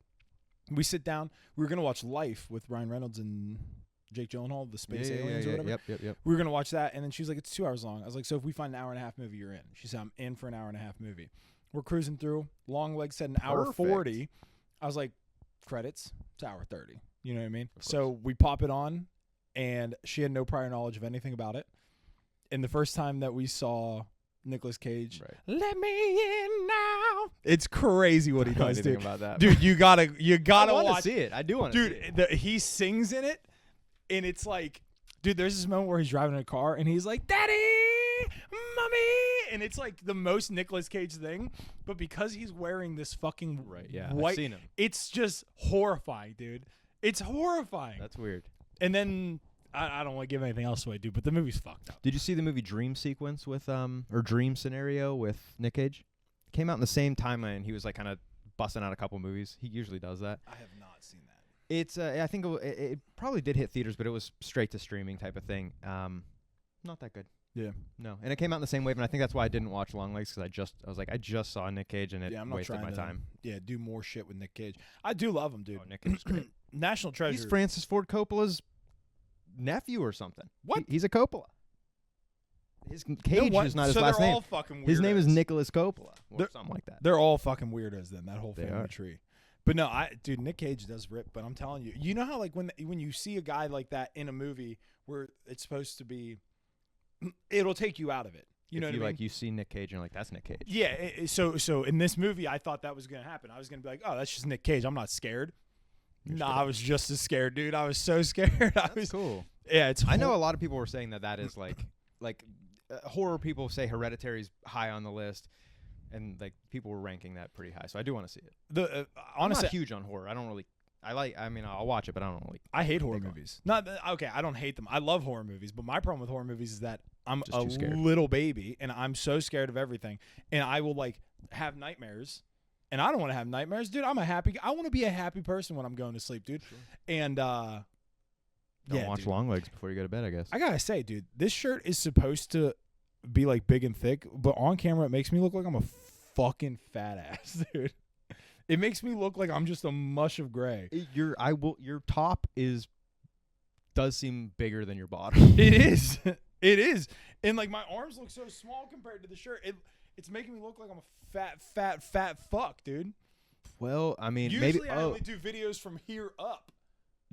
we sit down. We were gonna watch Life with Ryan Reynolds and Jake Gyllenhaal, the space aliens or whatever. Yep. We were gonna watch that, and then she's like, "It's 2 hours long." I was like, "So if we find an hour and a half movie, you're in." She said, "I'm in for an hour and a half movie." We're cruising through. Long Legs said an hour Perfect. 40. I was like, "Credits. It's hour 30." You know what I mean? Of So we pop it on, and she had no prior knowledge of anything about it. And the first time that we saw Nicolas Cage, Right. "Let me in now," it's crazy what he I don't know does, anything dude. about that. Dude, you gotta I want to watch. see it. I do want to see it. Dude, he sings in it, and it's like, dude, there's this moment where he's driving in a car, and he's like, "Daddy, mommy," and it's like the most Nicolas Cage thing, but because he's wearing this fucking Right, yeah. white, I've seen him. it's just horrifying, dude. It's horrifying. That's weird. And then I don't want to give anything else away, dude, but the movie's fucked up. Did you see the movie Dream Sequence with or Dream Scenario with Nick Cage? Came out in the same timeline. He was like kind of busting out a couple movies. He usually does that. I have not seen that. It's I think it probably did hit theaters, but it was straight to streaming type of thing. Not that good. Yeah. No, and it came out in the same wave, and I think that's why I didn't watch Long Legs because I was like I just saw Nick Cage and it Yeah, I'm not wasted trying my to time. Yeah, do more shit with Nick Cage. I do love him, dude. Oh, Nick Cage is great. National Treasure. He's Francis Ford Coppola's nephew or something. What? He's a Coppola. His Cage is not his so last they're name. all fucking weirdos. His name is Nicholas Coppola or They're- something like that. They're all fucking weirdos then, that whole They family are. tree. But no, dude, Nick Cage does rip, but I'm telling you, you know how like when you see a guy like that in a movie where it's supposed to be, it'll take you out of it. You know what I mean? Like you see Nick Cage and you're like, that's Nick Cage. Yeah, so in this movie, I thought that was going to happen. I was going to be like, oh, that's just Nick Cage. I'm not scared. You're Nah, scared. I was just as scared, dude. I was so scared. That's cool. Yeah, it's. I know a lot of people were saying that is like horror people say Hereditary's high on the list, and like people were ranking that pretty high. So I do want to see it. The I'm honestly, not huge on horror. I don't really. I mean, I'll watch it, but I don't really. I hate horror Big on. movies. Not okay. I don't hate them. I love horror movies, but my problem with horror movies is that I'm Just too scared. little baby, and I'm so scared of everything, and I will like have nightmares, and I don't want to have nightmares, dude. I want to be a happy person when I'm going to sleep, dude. Sure. And Don't watch dude. Long Legs before you go to bed, I guess. I gotta say, dude, this shirt is supposed to be like big and thick, but on camera it makes me look like I'm a fucking fat ass, dude. It makes me look like I'm just a mush of gray. Your top does seem bigger than your bottom. It is. It is. And like my arms look so small compared to the shirt. It's making me look like I'm a fat fuck, dude. Well, I mean, Usually maybe. I only do videos from here up.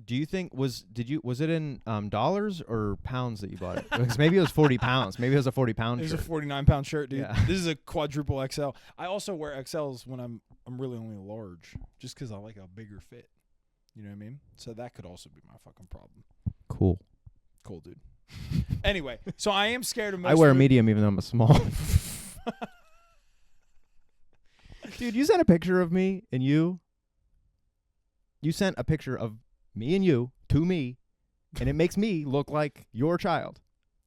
Do you think was it in dollars or pounds that you bought it? Because maybe it was 40 pounds. Maybe it was a 40-pound It was shirt. a 49-pound shirt, dude. Yeah. This is a quadruple XL. I also wear XLs when I'm really only a large, just because I like a bigger fit. You know what I mean? So that could also be my fucking problem. Cool. Cool, dude. Anyway, so I am scared of most I wear a movies. medium even though I'm a small. Dude, you sent a picture of me and you. You sent a picture of me and you to me, and it makes me look like your child.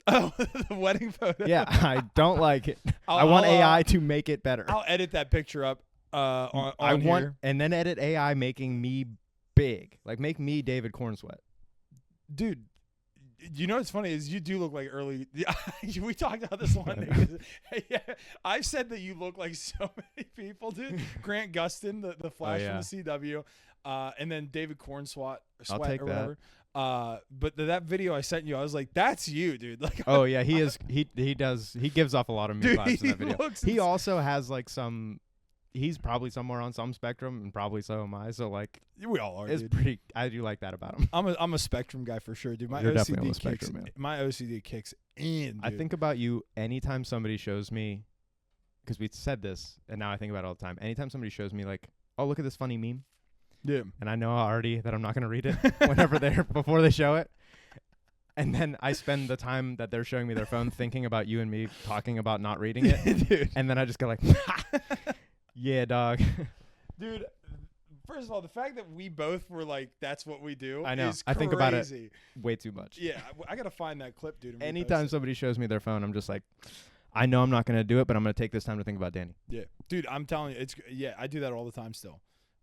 Oh, the wedding photo. Yeah, I don't like it. I I'll- want I'll, AI to make it better. I'll edit that picture up on I want here. and then edit AI making me big. Like make me David Cornsweat. Dude, you know what's funny is you do look like early. We talked about this one day. Yeah, I've said that you look like so many people, dude. Grant Gustin, the Flash yeah. from the CW. And then David Corn Sweat I'll take or that. whatever. But that video I sent you, I was like, that's you, dude. Like, Oh yeah, he is. He gives off a lot of me Dude, vibes in that he video. looks He insane. also has like some. He's probably somewhere on some spectrum, and probably so am I. So like, we all are, it's dude. pretty. I do like that about him. I'm a spectrum guy for sure, dude. My You're definitely on OCD the kicks. spectrum, man. My OCD kicks in. Dude. I think about you anytime somebody shows me, because we said this, and now I think about it all the time. Anytime somebody shows me like, oh, look at this funny meme, Yeah. and I know already that I'm not gonna read it before they show it. And then I spend the time that they're showing me their phone thinking about you and me talking about not reading it. Dude. And then I just go like, yeah, dog. Dude, first of all, the fact that we both were like, that's what we do. I know. Is I think about it crazy. way too much. Yeah, I gotta find that clip, dude. and repost Anytime it. somebody shows me their phone, I'm just like, I know I'm not going to do it, but I'm going to take this time to think about Danny. Yeah, dude, I'm telling you, I do that all the time still.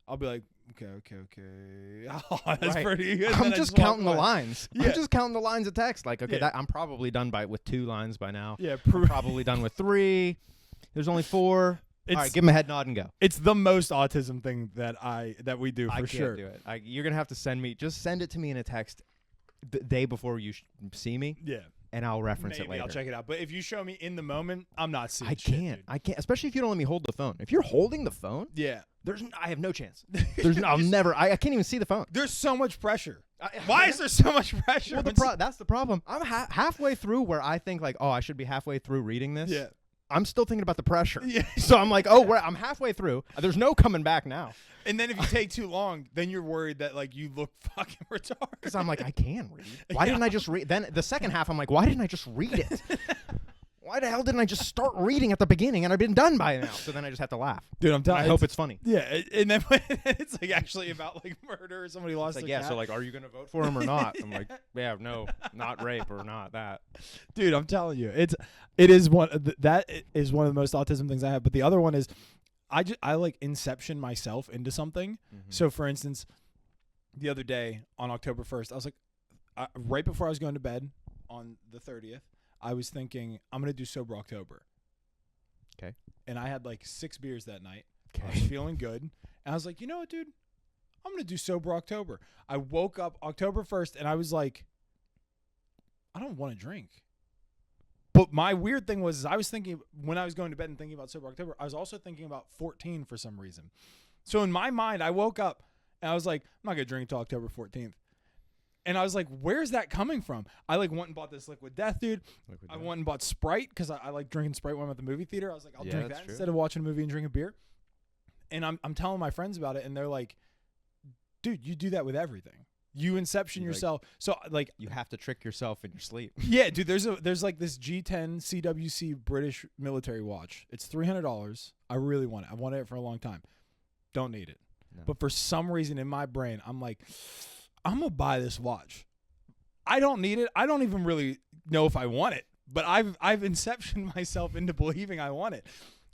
I'll be like, okay. Oh, that's Right. pretty good. I'm Then I just walk counting the away. lines. Yeah. I'm just counting the lines of text. Like, okay, Yeah. I'm probably done with 2 lines by now. Yeah, Probably done with 3. There's only 4. All right, give him a head nod and go. It's the most autism thing that we do for I can't sure. do it. You're going to have to send it to me in a text the day before you see me, Yeah, and I'll reference maybe it later. I'll check it out. But if you show me in the moment, I'm not seeing. I shit, can't. dude. I can't. Especially if you don't let me hold the phone. If you're holding the phone, Yeah, I have no chance. I'll never. I can't even see the phone. there's so much pressure. Why is there so much pressure? Well, that's the problem. I'm halfway through where I think like, oh, I should be halfway through reading this. Yeah. I'm still thinking about the pressure. Yeah. So I'm like, oh, I'm halfway through. There's no coming back now. And then if you take too long, then you're worried that like you look fucking retarded. Because I'm like, I can read. Why didn't I just read? Then the second half, I'm like, why didn't I just read it? Why the hell didn't I just start reading at the beginning and I've been done by now? So then I just have to laugh. Dude, I'm And telling I you. hope it's funny. Yeah, and then when it's like actually about like murder or somebody lost It's like, their yeah, cat. so like, are you going to vote for him or not? I'm like, yeah, no, not rape or not that. Dude, I'm telling you, it is one that is one of the most autism things I have. But the other one is, I like inception myself into something. Mm-hmm. So for instance, the other day on October 1st, I was like, right before I was going to bed on the 30th, I was thinking I'm gonna do sober October. Okay. And I had like 6 beers that night. I was feeling good, and I was like, you know what, dude, I'm gonna do sober October. I woke up October 1st, and I was like, I don't want to drink. But my weird thing was, I was thinking when I was going to bed and thinking about sober October, I was also thinking about 14 for some reason. So in my mind, I woke up and I was like, I'm not gonna drink until October 14th. And I was like, where's that coming from? I like went and bought this Liquid Death, dude. I went and bought Sprite because I like drinking Sprite when I'm at the movie theater. I was like, I'll drink that instead of watching a movie and drinking beer. And I'm telling my friends about it, and they're like, dude, you do that with everything. You inception yourself. So like You have to trick yourself in your sleep. yeah, dude, there's like this G10 CWC British military watch. It's $300. I really want it. I wanted it for a long time. Don't need it. No. But for some reason in my brain, I'm like, I'm going to buy this watch. I don't need it. I don't even really know if I want it, but I've inceptioned myself into believing I want it.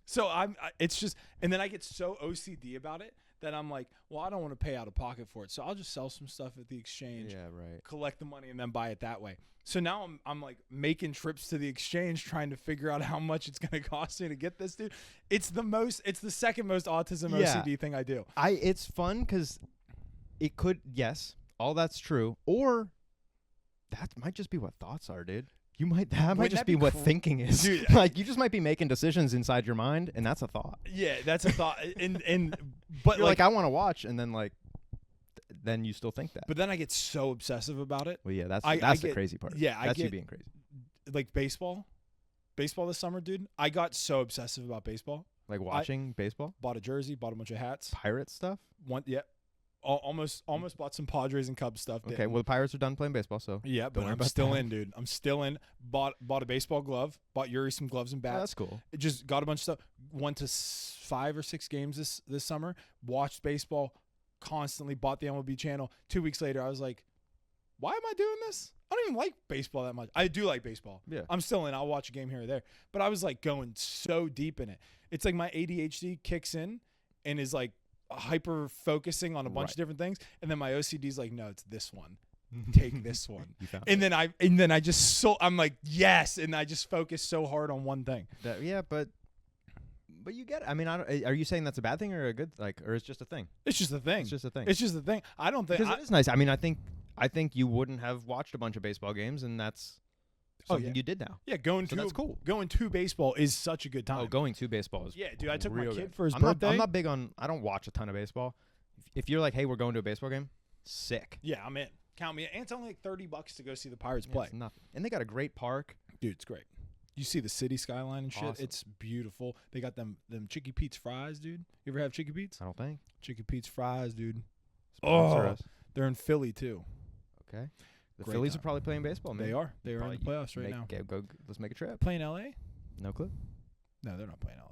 So it's just, and then I get so OCD about it that I'm like, well, I don't want to pay out of pocket for it. So I'll just sell some stuff at the exchange, right. collect the money, and then buy it that way. So now I'm like making trips to the exchange trying to figure out how much it's going to cost me to get this, dude. It's the second most autism OCD thing I do. It's fun because it could, yes, all that's true, or that might just be what thoughts are, dude. That might Wouldn't just that be be what cool? thinking is. Dude. Like, you just might be making decisions inside your mind, and that's a thought. Yeah, that's a thought. But You're like, I want to watch, and then like, then you still think that. But then I get so obsessive about it. Well, yeah, that's I the get- crazy part. yeah, I that's you get- being crazy. Like baseball this summer, dude. I got so obsessive about baseball. Like watching baseball, Bought a jersey, bought a bunch of hats. pirate stuff. Almost bought some Padres and Cubs stuff. Okay, didn't. well the Pirates are done playing baseball, so Yeah, but worry I'm about still that. in, dude. I'm still in. Bought a baseball glove. Bought Yuri some gloves and oh, bats. that's cool. It just got a bunch of stuff. Went to 5 or 6 games this summer. Watched baseball constantly. Bought the MLB channel. 2 weeks later, I was like, why am I doing this? I don't even like baseball that much. I do like baseball. Yeah. I'm still in. I'll watch a game here or there. But I was like going so deep in it. It's like my ADHD kicks in and is like hyper focusing on a bunch Right. of different things. And then my OCD's like, no, it's this one. Take this one. You found And then I'm like, yes. And I just focus so hard on one thing. that. Yeah, but But you get it. I mean, are you saying that's a bad thing or a good or it's just a thing? It's just a thing. It's just a thing. It's just a thing. I don't think because it is nice. I mean, I think you wouldn't have watched a bunch of baseball games, and that's something you did now. Yeah, that's cool. Going to baseball is such a good time. Oh, going to baseball is dude. I took my kid good. for his birthday. I'm not big on. I don't watch a ton of baseball. If you're like, hey, we're going to a baseball game, sick. Yeah, I'm in. Count me in. And it's only like $30 to go see the Pirates play. It's nothing. And they got a great park. Dude, it's great. You see the city skyline and shit. Awesome. It's beautiful. They got them Chicky Pete's fries, dude. You ever have Chicky Pete's? I don't think. Chicky Pete's fries, dude. Sponsor us. They're in Philly too. Okay. The Great Phillies time. are probably playing baseball, man. They are. They are in the playoffs right now. Let's make a trip. Playing LA? No clue. No, they're not playing LA.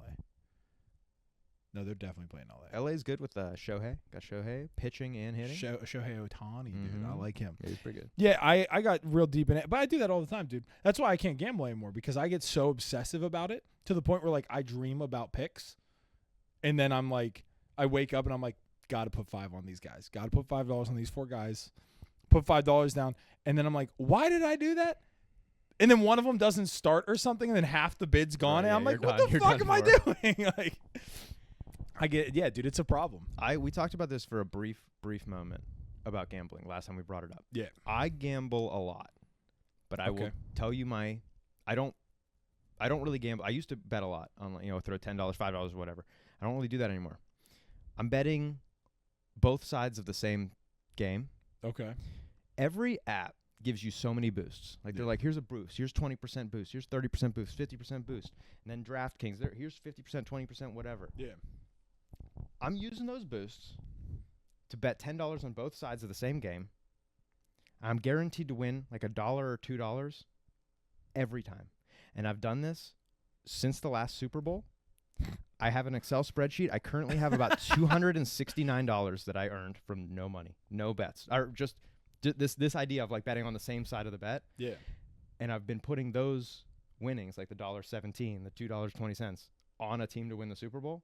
No, they're definitely playing LA. LA's good with Shohei. Got Shohei pitching and hitting. Shohei Ohtani, dude. I like him. Yeah, he's pretty good. Yeah, I got real deep in it, but I do that all the time, dude. That's why I can't gamble anymore, because I get so obsessive about it to the point where like I dream about picks, and then I'm like, I wake up and I'm like, gotta put $5 on these guys. Gotta put $5 on these 4 guys. Put $5 down, and then I'm like, why did I do that? And then one of them doesn't start or something, and then half the bid's gone, and I'm like, what the fuck am I doing? Like, I get, yeah, dude, it's a problem. We talked about this for a brief moment about gambling last time we brought it up. Yeah, I gamble a lot, but I will tell you I don't really gamble. I used to bet a lot on throw $10, $5, whatever. I don't really do that anymore. I'm betting both sides of the same game. Okay. Every app gives you so many boosts. Like they're like, here's a boost, here's 20% boost, here's 30% boost, 50% boost, and then DraftKings, here's 50%, 20%, whatever. Yeah. I'm using those boosts to bet $10 on both sides of the same game. I'm guaranteed to win like $1 or $2 every time. And I've done this since the last Super Bowl. I have an Excel spreadsheet. I currently have about $269 that I earned from no money, no bets, or just this idea of like betting on the same side of the bet. Yeah. And I've been putting those winnings, like the $1.17, the $2.20, on a team to win the Super Bowl.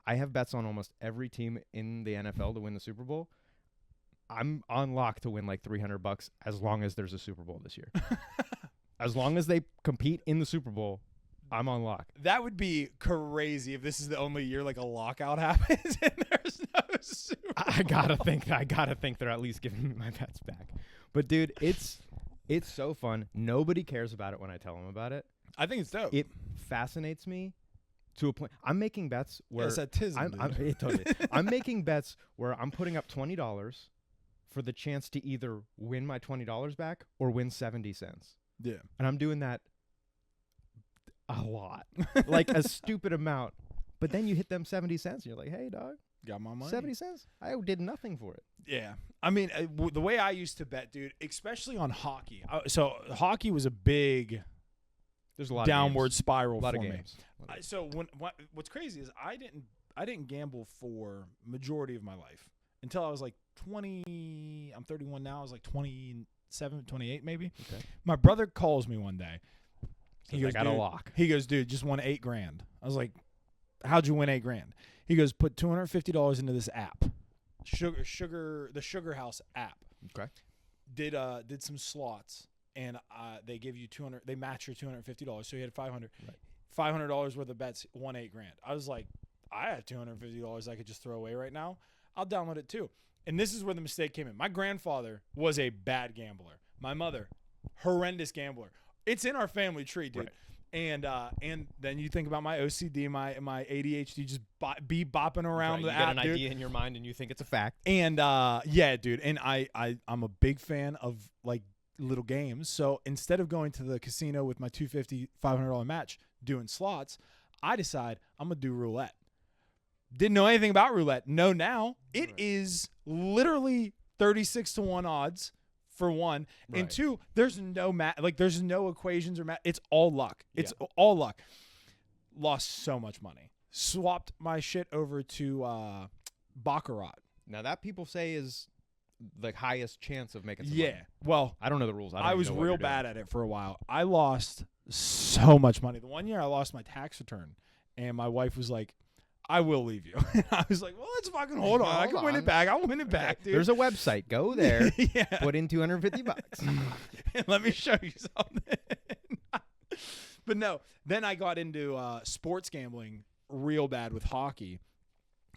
I have bets on almost every team in the NFL to win the Super Bowl. I'm on lock to win like $300 as long as there's a Super Bowl this year. As long as they compete in the Super Bowl, I'm on lock. That would be crazy if this is the only year like a lockout happens and there's no Super Bowl. I gotta think they're at least giving me my bets back. But dude, it's so fun. Nobody cares about it when I tell them about it. I think it's dope. It fascinates me to a point. I'm making bets where I'm making bets where I'm putting up $20 for the chance to either win my $20 back or win 70 cents. Yeah. And I'm doing that a lot. Like a stupid amount. But then you hit them 70 cents and you're like, hey, dog. Got my money. 70 cents? I did nothing for it. Yeah. I mean, the way I used to bet, dude, especially on hockey. So hockey was a big There's a lot downward of games. spiral A lot for of me. games. So what's crazy is I didn't gamble for majority of my life until I was like 20. I'm 31 now. I was like 27, 28 maybe. Okay. My brother calls me one day. He goes, I got a lock. He goes, dude, just won $8,000. I was like, how'd you win $8,000? He goes, put $250 into this app, the Sugar House app. Okay. Did some slots, and they give you $200. They match your $250, so you had $500. Right. $500 worth of bets, won $8,000. I was like, I have $250 I could just throw away right now. I'll download it too. And this is where the mistake came in. My grandfather was a bad gambler. My mother, horrendous gambler. It's in our family tree, dude. Right. And then you think about my OCD, my ADHD, just be bopping around the app, You get an idea in your mind and you think it's a fact. And yeah, dude. And I'm a big fan of like little games. So instead of going to the casino with my $250, $500 match doing slots, I decide I'm gonna do roulette. Didn't know anything about roulette. Know now. It is literally 36-1 odds. For one, right. And two, there's no there's no equations or math. It's all luck. It's all luck. Lost so much money. Swapped my shit over to Baccarat. Now that people say is the highest chance of making some money. Well, I don't know the rules. I was real bad at it for a while. I lost so much money. The one year I lost my tax return, and my wife was like, I will leave you. I was like, well, let's fucking hold on. I can win it back. I'll win it back, dude. There's a website. Go there. Put in $250. And let me show you something. But no, then I got into sports gambling real bad with hockey,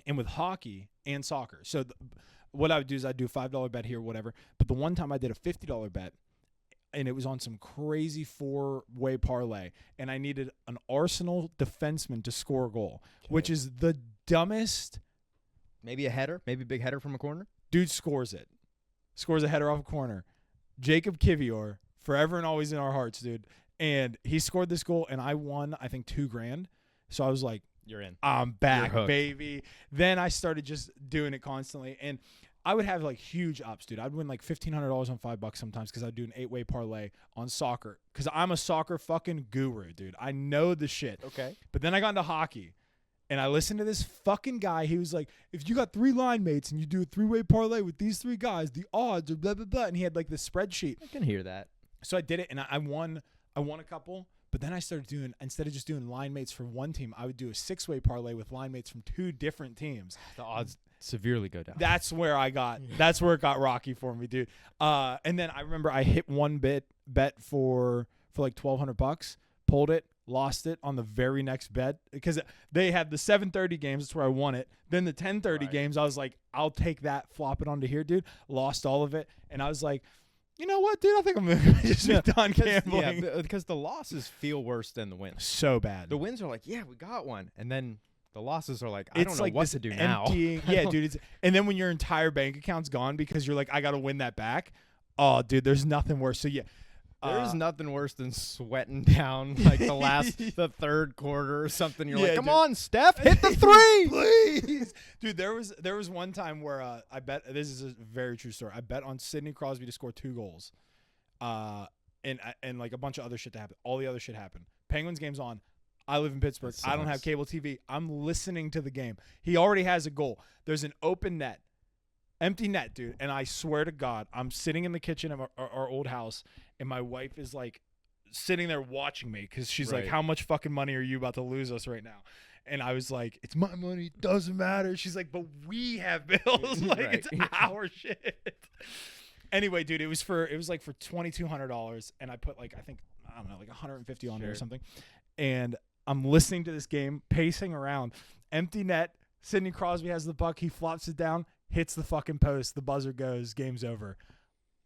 and with hockey and soccer. So what I would do is I'd do a $5 bet here, whatever. But the one time I did a $50 bet, and it was on some crazy 4-way parlay, and I needed an Arsenal defenseman to score a goal, which is the dumbest. Maybe a header, maybe a big header from a corner. Dude scores it. Scores a header off a corner. Jacob Kivior, forever and always in our hearts, dude. And he scored this goal, and I won, I think, $2,000. So I was like, you're in. I'm back, baby. Then I started just doing it constantly, and I would have like huge ups, dude. I'd win like $1,500 on $5 sometimes because I'd do an 8-way parlay on soccer because I'm a soccer fucking guru, dude. I know the shit. Okay. But then I got into hockey, and I listened to this fucking guy. He was like, if you got 3 line mates and you do a 3-way parlay with these 3 guys, the odds are blah, blah, blah. And he had like this spreadsheet. I can hear that. So I did it, and I won a couple. But then I started doing, instead of just doing line mates for one team, I would do a 6-way parlay with line mates from 2 different teams. The odds severely go down. That's where it got rocky for me, dude. And then I remember I hit one bet for like $1,200, pulled it, lost it on the very next bet because they had the 7:30 games. That's where I won it. Then the 10:30 games, I was like, I'll take that, flop it onto here, dude. Lost all of it. And I was like, you know what, dude? I think I'm going to just be done gambling. Yeah, because the losses feel worse than the wins. So bad. The wins are like, yeah, we got one. And then the losses are like, I don't know like what to do now. Yeah, dude. And then when your entire bank account's gone because you're like, I got to win that back. Oh, dude, there's nothing worse. So, yeah. There's nothing worse than sweating down like the third quarter or something. You're like, come on, Steph, hit the 3, please, dude. There was one time where I bet, this is a very true story. I bet on Sidney Crosby to score 2 goals, and like a bunch of other shit to happen. All the other shit happened. Penguins game's on. I live in Pittsburgh. I don't have cable TV. I'm listening to the game. He already has a goal. There's an open net. Empty net, dude. And I swear to God, I'm sitting in the kitchen of our old house, and my wife is like sitting there watching me because she's like, how much fucking money are you about to lose us right now? And I was like, it's my money. Doesn't matter. She's like, but we have bills. Like, it's our shit. Anyway, dude, it was like for $2,200, and I put like, I don't know, like 150 on it or something. And I'm listening to this game, pacing around. Empty net. Sidney Crosby has the puck. He flops it down. Hits the fucking post. The buzzer goes. Game's over.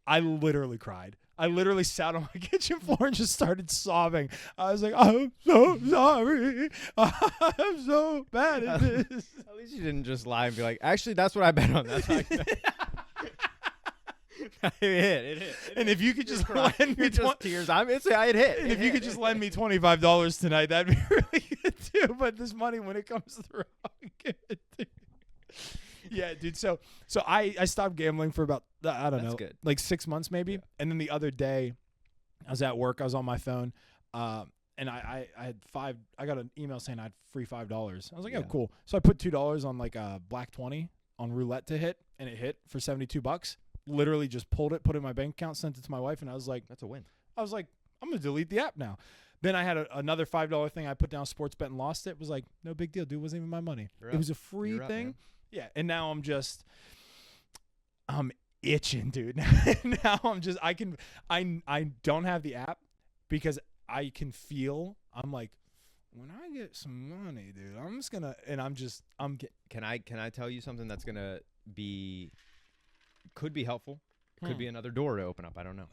I literally cried. I literally sat on my kitchen floor and just started sobbing. I was like, I'm so sorry. I'm so bad at this. At least you didn't just lie and be like, actually, that's what I bet on. That's what It hit. And if you could just lend me tears, it hit. And if you could just lend me $25 tonight, that'd be really good too. But this money, when it comes through, I'll give it to you. Yeah, dude. So I stopped gambling for about, I don't know, like 6 months maybe. Yeah. And then the other day, I was at work. I was on my phone, and I had I got an email saying I had free $5. I was like, oh, cool. So I put $2 on like a black 20 on roulette to hit, and it hit for $72. Literally just pulled it, put it in my bank account, sent it to my wife, and I was like, that's a win. I was like, I'm gonna delete the app now. Then I had another $5 thing. I put down sports bet and lost it. It was like, no big deal, dude. It wasn't even my money. It was a free thing. Yeah, and now I'm itching, dude. Now I don't have the app because I can feel, I'm like, when I get some money, dude, I'm just gonna, and Can I tell you something that's gonna be, could be helpful. It could be another door to open up. I don't know.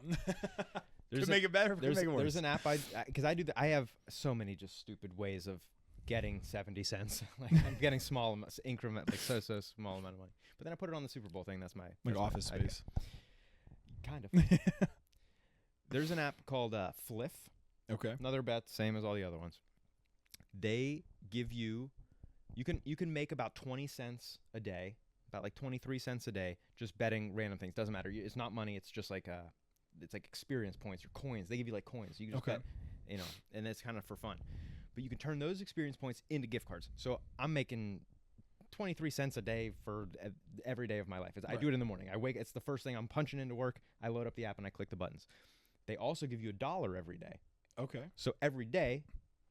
Could make it better. Could make it worse. There's an app because I do that. I have so many just stupid ways of getting 70 cents. Like I'm getting small increment, like so small amount of money. But then I put it on the Super Bowl thing. That's my Office Space. Kind of. There's an app called Fliff. Okay. Another bet, same as all the other ones. They give you can make about 20 cents a day, about like 23 cents a day, just betting random things. Doesn't matter. It's not money. It's just like it's like experience points or coins. They give you like coins. You can just bet, and it's kind of for fun. But you can turn those experience points into gift cards. So I'm making 23 cents a day for every day of my life. I do it in the morning. I wake. It's the first thing I'm punching into work. I load up the app and I click the buttons. They also give you $1 every day. Okay. So every day,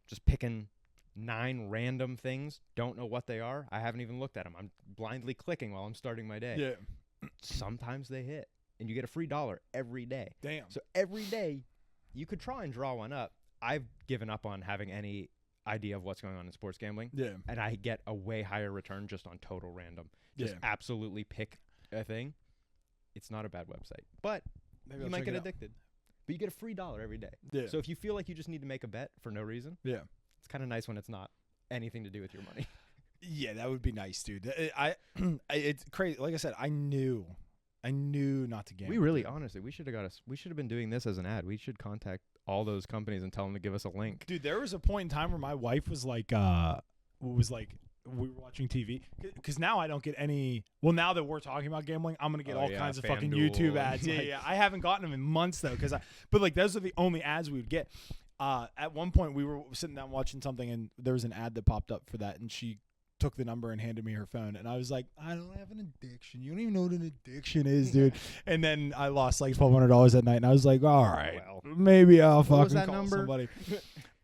just picking 9 random things. Don't know what they are. I haven't even looked at them. I'm blindly clicking while I'm starting my day. Yeah. Sometimes they hit, and you get a free $1 every day. Damn. So every day, you could try and draw one up. I've given up on having any idea of what's going on in sports gambling. Yeah. And I get a way higher return just on total random. Just absolutely pick a thing. It's not a bad website, but Maybe you I'll might check get it out. addicted. But you get a free $1 every day. Yeah. So if you feel like you just need to make a bet for no reason, it's kind of nice when it's not anything to do with your money. Yeah, that would be nice, dude. It's crazy. Like I said, I knew not to gamble. We really, honestly, we should have been doing this as an ad. We should contact all those companies and tell them to give us a link. Dude, there was a point in time where my wife was like, we were watching TV because now I don't get any. Well, now that we're talking about gambling, I'm gonna get all kinds of fucking YouTube ads. Yeah. I haven't gotten them in months though, but like those are the only ads we would get. At one point, we were sitting down watching something, and there was an ad that popped up for that, and she took the number and handed me her phone, and I was like, I don't have an addiction. You don't even know what an addiction is, dude. And then I lost like $1,200 that night, and I was like, all right, maybe I'll fucking call somebody.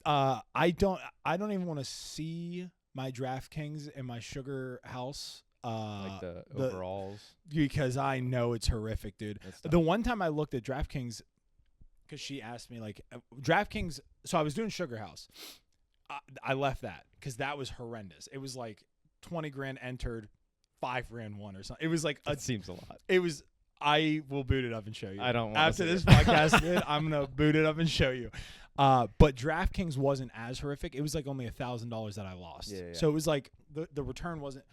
I don't even want to see my DraftKings and my Sugar House. Like the overalls. Because I know it's horrific, dude. The one time I looked at DraftKings, because she asked me, like, DraftKings, so I was doing Sugar House. I left that because that was horrendous. It was like 20 grand entered, 5 grand won or something. It was like That seems a lot. It was. I will boot it up and show you. I don't want after this podcast, dude, I'm gonna boot it up and show you. But DraftKings wasn't as horrific. It was like only $1,000 that I lost. Yeah. So it was like the return wasn't.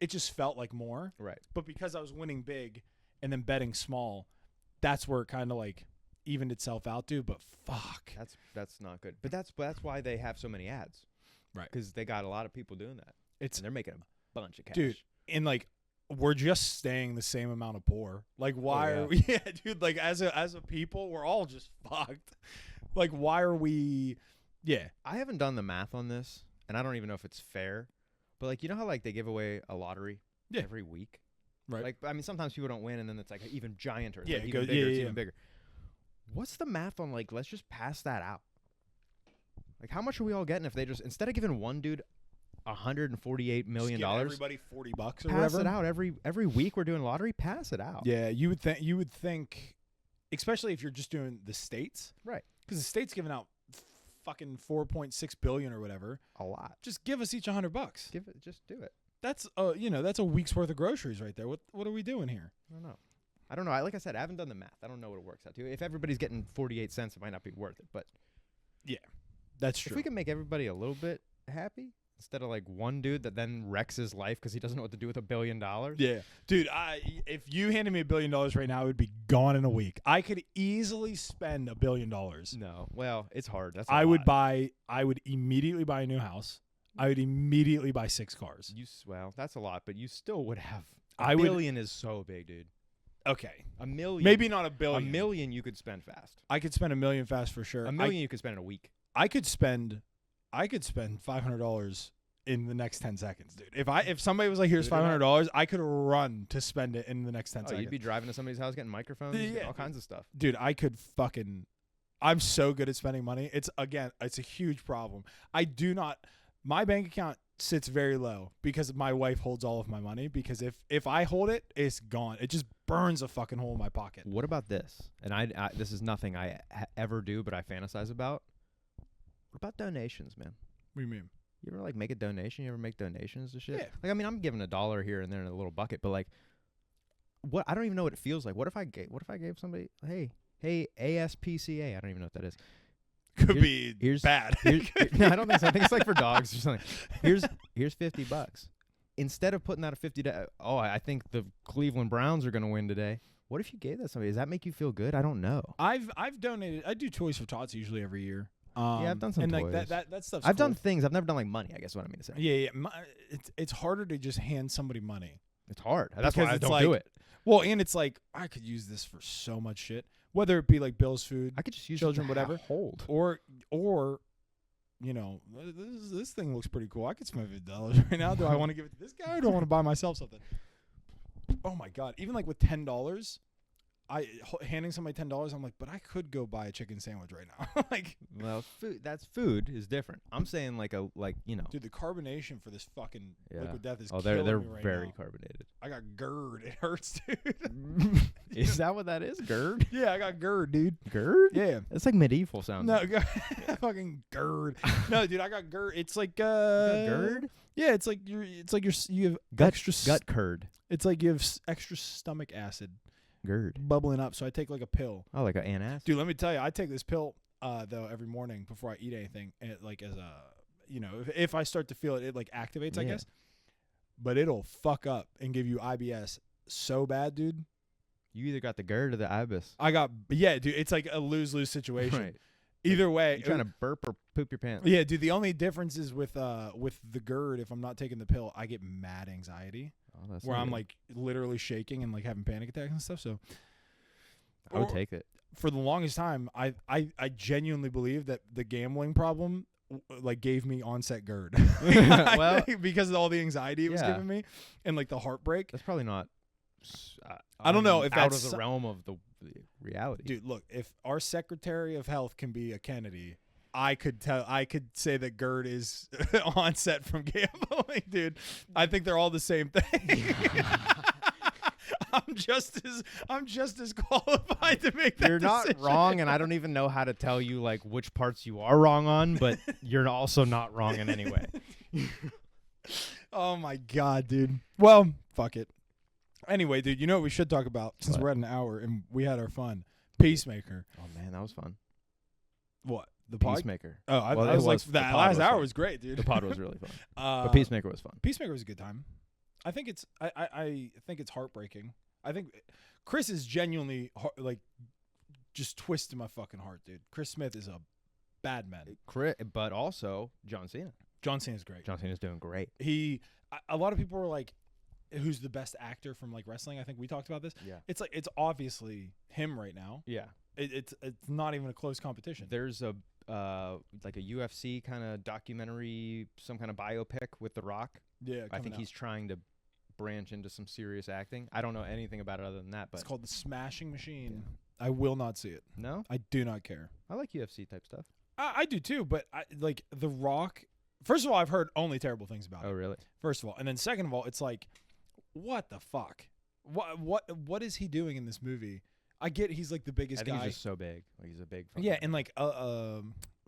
It just felt like more. Right. But because I was winning big and then betting small, that's where it kind of like evened itself out, dude. But fuck, that's not good. But that's why they have so many ads, right? Because they got a lot of people doing that. And they're making a bunch of cash, dude. And like, we're just staying the same amount of poor. Like, why are we? Yeah, dude. Like, as a people, we're all just fucked. Like, why are we? Yeah, I haven't done the math on this, and I don't even know if it's fair. But like, you know how like they give away a lottery every week, right? Like, I mean, sometimes people don't win, and then it's like even gianter. Yeah, like even bigger. It's even bigger. What's the math on like? Let's just pass that out. Like, how much are we all getting if they just instead of giving one dude $148 million, everybody $40 or pass whatever. it out every week. We're doing lottery. Pass it out. Yeah, you would think, especially if you're just doing the states, right? Because the state's giving out fucking $4.6 billion or whatever. A lot. Just give us each $100. Just do it. That's that's a week's worth of groceries right there. What are we doing here? I don't know. Like I said, I haven't done the math. I don't know what it works out to. If everybody's getting 48 cents, it might not be worth it. But yeah, that's true. If we can make everybody a little bit happy instead of like one dude that then wrecks his life because he doesn't know what to do with $1 billion. Yeah, dude. If you handed me $1 billion right now, it would be gone in a week. I could easily spend $1 billion. No, well, it's hard. I would immediately buy a new house. I would immediately buy 6 cars. Well, that's a lot, but you still would have. $1 billion is so big, dude. Okay, $1 million. Maybe not $1 billion. $1 million you could spend fast. I could spend $1 million fast for sure. $1 million you could spend in a week. I could spend $500 in the next 10 seconds, dude. If somebody was like, "Here's $500," I could run to spend it in the next 10 seconds. You'd be driving to somebody's house, getting microphones, all kinds of stuff. Dude, I could fucking. I'm so good at spending money. It's a huge problem. My bank account sits very low because my wife holds all of my money. Because if I hold it, it's gone. It just burns a fucking hole in my pocket. What about this? And this is nothing I ever do, but I fantasize about. What about donations, man? What do you mean? You ever like make a donation? You ever make donations to shit? Yeah. Like, I mean, I'm giving $1 here and there in a little bucket, but like, what? I don't even know what it feels like. What if I gave somebody, hey, ASPCA? I don't even know what that is. Could be bad. No, I don't think so. I think it's like for dogs or something. Here's $50. Instead of putting out a $50, I think the Cleveland Browns are going to win today. What if you gave that to somebody? Does that make you feel good? I don't know. I've donated. I do Toys for Tots usually every year. Yeah, I've done some and toys. Like that stuff. I've done things. I've never done like money. I guess what I mean to say. Yeah. It's harder to just hand somebody money. It's hard. That's why I don't do it. Well, and it's like I could use this for so much shit. Whether it be like bills, food, I could just use children, whatever. Hold or this thing looks pretty cool. I could spend $50 right now. Do I want to give it to this guy or do I want to buy myself something? Oh my god! Even like with $10, handing somebody $10, I'm like, but I could go buy a chicken sandwich right now. Like, Well, food is different. I'm saying like dude, the carbonation for this fucking liquid death is they're killing me right very now. carbonated. I got GERD. It hurts, dude. Is that what that is? GERD? Yeah, I got GERD, dude. GERD? Yeah. It's like medieval sounding. No, fucking GERD. No, dude, I got GERD. It's like GERD? Yeah, it's like you have Gut curd. It's like you have extra stomach acid GERD. bubbling up. So I take like a pill. Oh, like an antacid? Dude, let me tell you, I take this pill though every morning before I eat anything, and it, like as a if I start to feel it, it like activates, I guess. But it'll fuck up and give you IBS so bad, dude. You either got the GERD or the ibis. Dude. It's like a lose-lose situation. Right. Either way, You trying to burp or poop your pants? Yeah, dude. The only difference is with the GERD. If I'm not taking the pill, I get mad anxiety That's where I'm weird. like literally shaking and like having panic attacks and stuff. So I would take it. for the longest time, I genuinely believe that the gambling problem like gave me onset GERD. Well, because of all the anxiety it was giving me and like the heartbreak. That's probably not. I don't know if out that's of the realm of the reality. Dude, look, if our Secretary of Health can be a Kennedy, I could say that GERD is onset from gambling, dude. I think they're all the same thing. I'm just as qualified to make that You're not decision. wrong, and I don't even know how to tell you like which parts you are wrong on, but you're also not wrong in any way. Oh my god, dude. Well, fuck it. Anyway, dude, you know what we should talk about since we're at an hour and we had our fun? Peacemaker. Oh man, that was fun. What? The pod? Peacemaker. Oh, I Well, was it like, was- the that pod last was hour fun. was great, dude. The pod was really fun, but but Peacemaker was fun. Peacemaker was a good time. I think it's I think it's heartbreaking. I think Chris is genuinely like just twisting my fucking heart, dude. Chris Smith is a bad man. But also John Cena. John Cena's great. John Cena's doing great. A lot of people were like, who's the best actor from like wrestling? I think we talked about this. Yeah. It's like it's obviously him right now. Yeah. It's not even a close competition. There's a like a UFC kind of documentary, some kind of biopic with The Rock. Yeah, I think he's trying to branch into some serious acting. I don't know anything about it other than that, but it's called The Smashing Machine. Yeah. I will not see it. No, I do not care. I like UFC type stuff. I do too, but like The Rock. First of all, I've heard only terrible things about it. Oh, really? First of all, and then second of all, it's like, what the fuck? What is he doing in this movie? I get he's like the biggest I think guy. he's just so big. Like he's a big. Yeah, and like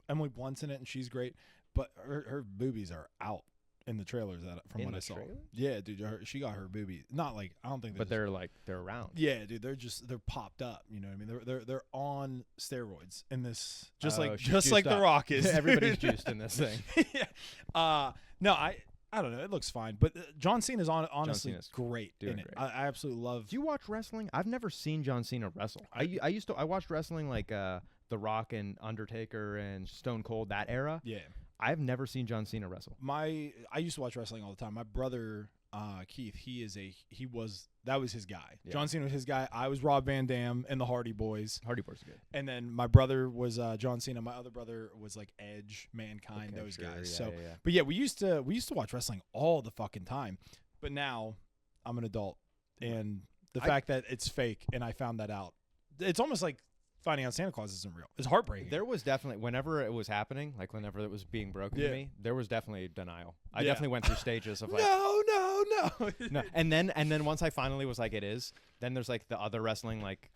Emily Blunt's in it, and she's great, but her boobies are out in the trailers. From In what the I saw. trailer? Yeah, dude, she got her boobies. Not like I don't think. But they're around. Yeah, dude, they're popped up. You know what I mean? They're on steroids in this, just like The Rock is. Everybody's juiced in this thing. Yeah. No, I don't know. It looks fine, but John Cena's honestly Cena's great in it. great. I absolutely love. Do you watch wrestling? I've never seen John Cena wrestle. I watched wrestling like The Rock and Undertaker and Stone Cold, that era. Yeah. I've never seen John Cena wrestle. I used to watch wrestling all the time. My brother Keith, that was his guy. Yeah. John Cena was his guy. I was Rob Van Dam and the Hardy Boys. Hardy Boys are good. And then my brother was John Cena. My other brother was like Edge, Mankind, Okay, those sure, guys. yeah, So, yeah. but yeah, we used to watch wrestling all the fucking time. But now I'm an adult, and the fact that it's fake, and I found that out, it's almost like finding out Santa Claus isn't real. It's heartbreaking. There was definitely, whenever it was happening, like whenever it was being broken to me, there was definitely denial. I definitely went through stages of like, no. no. And then once I finally was like, it is, then there's like the other wrestling, like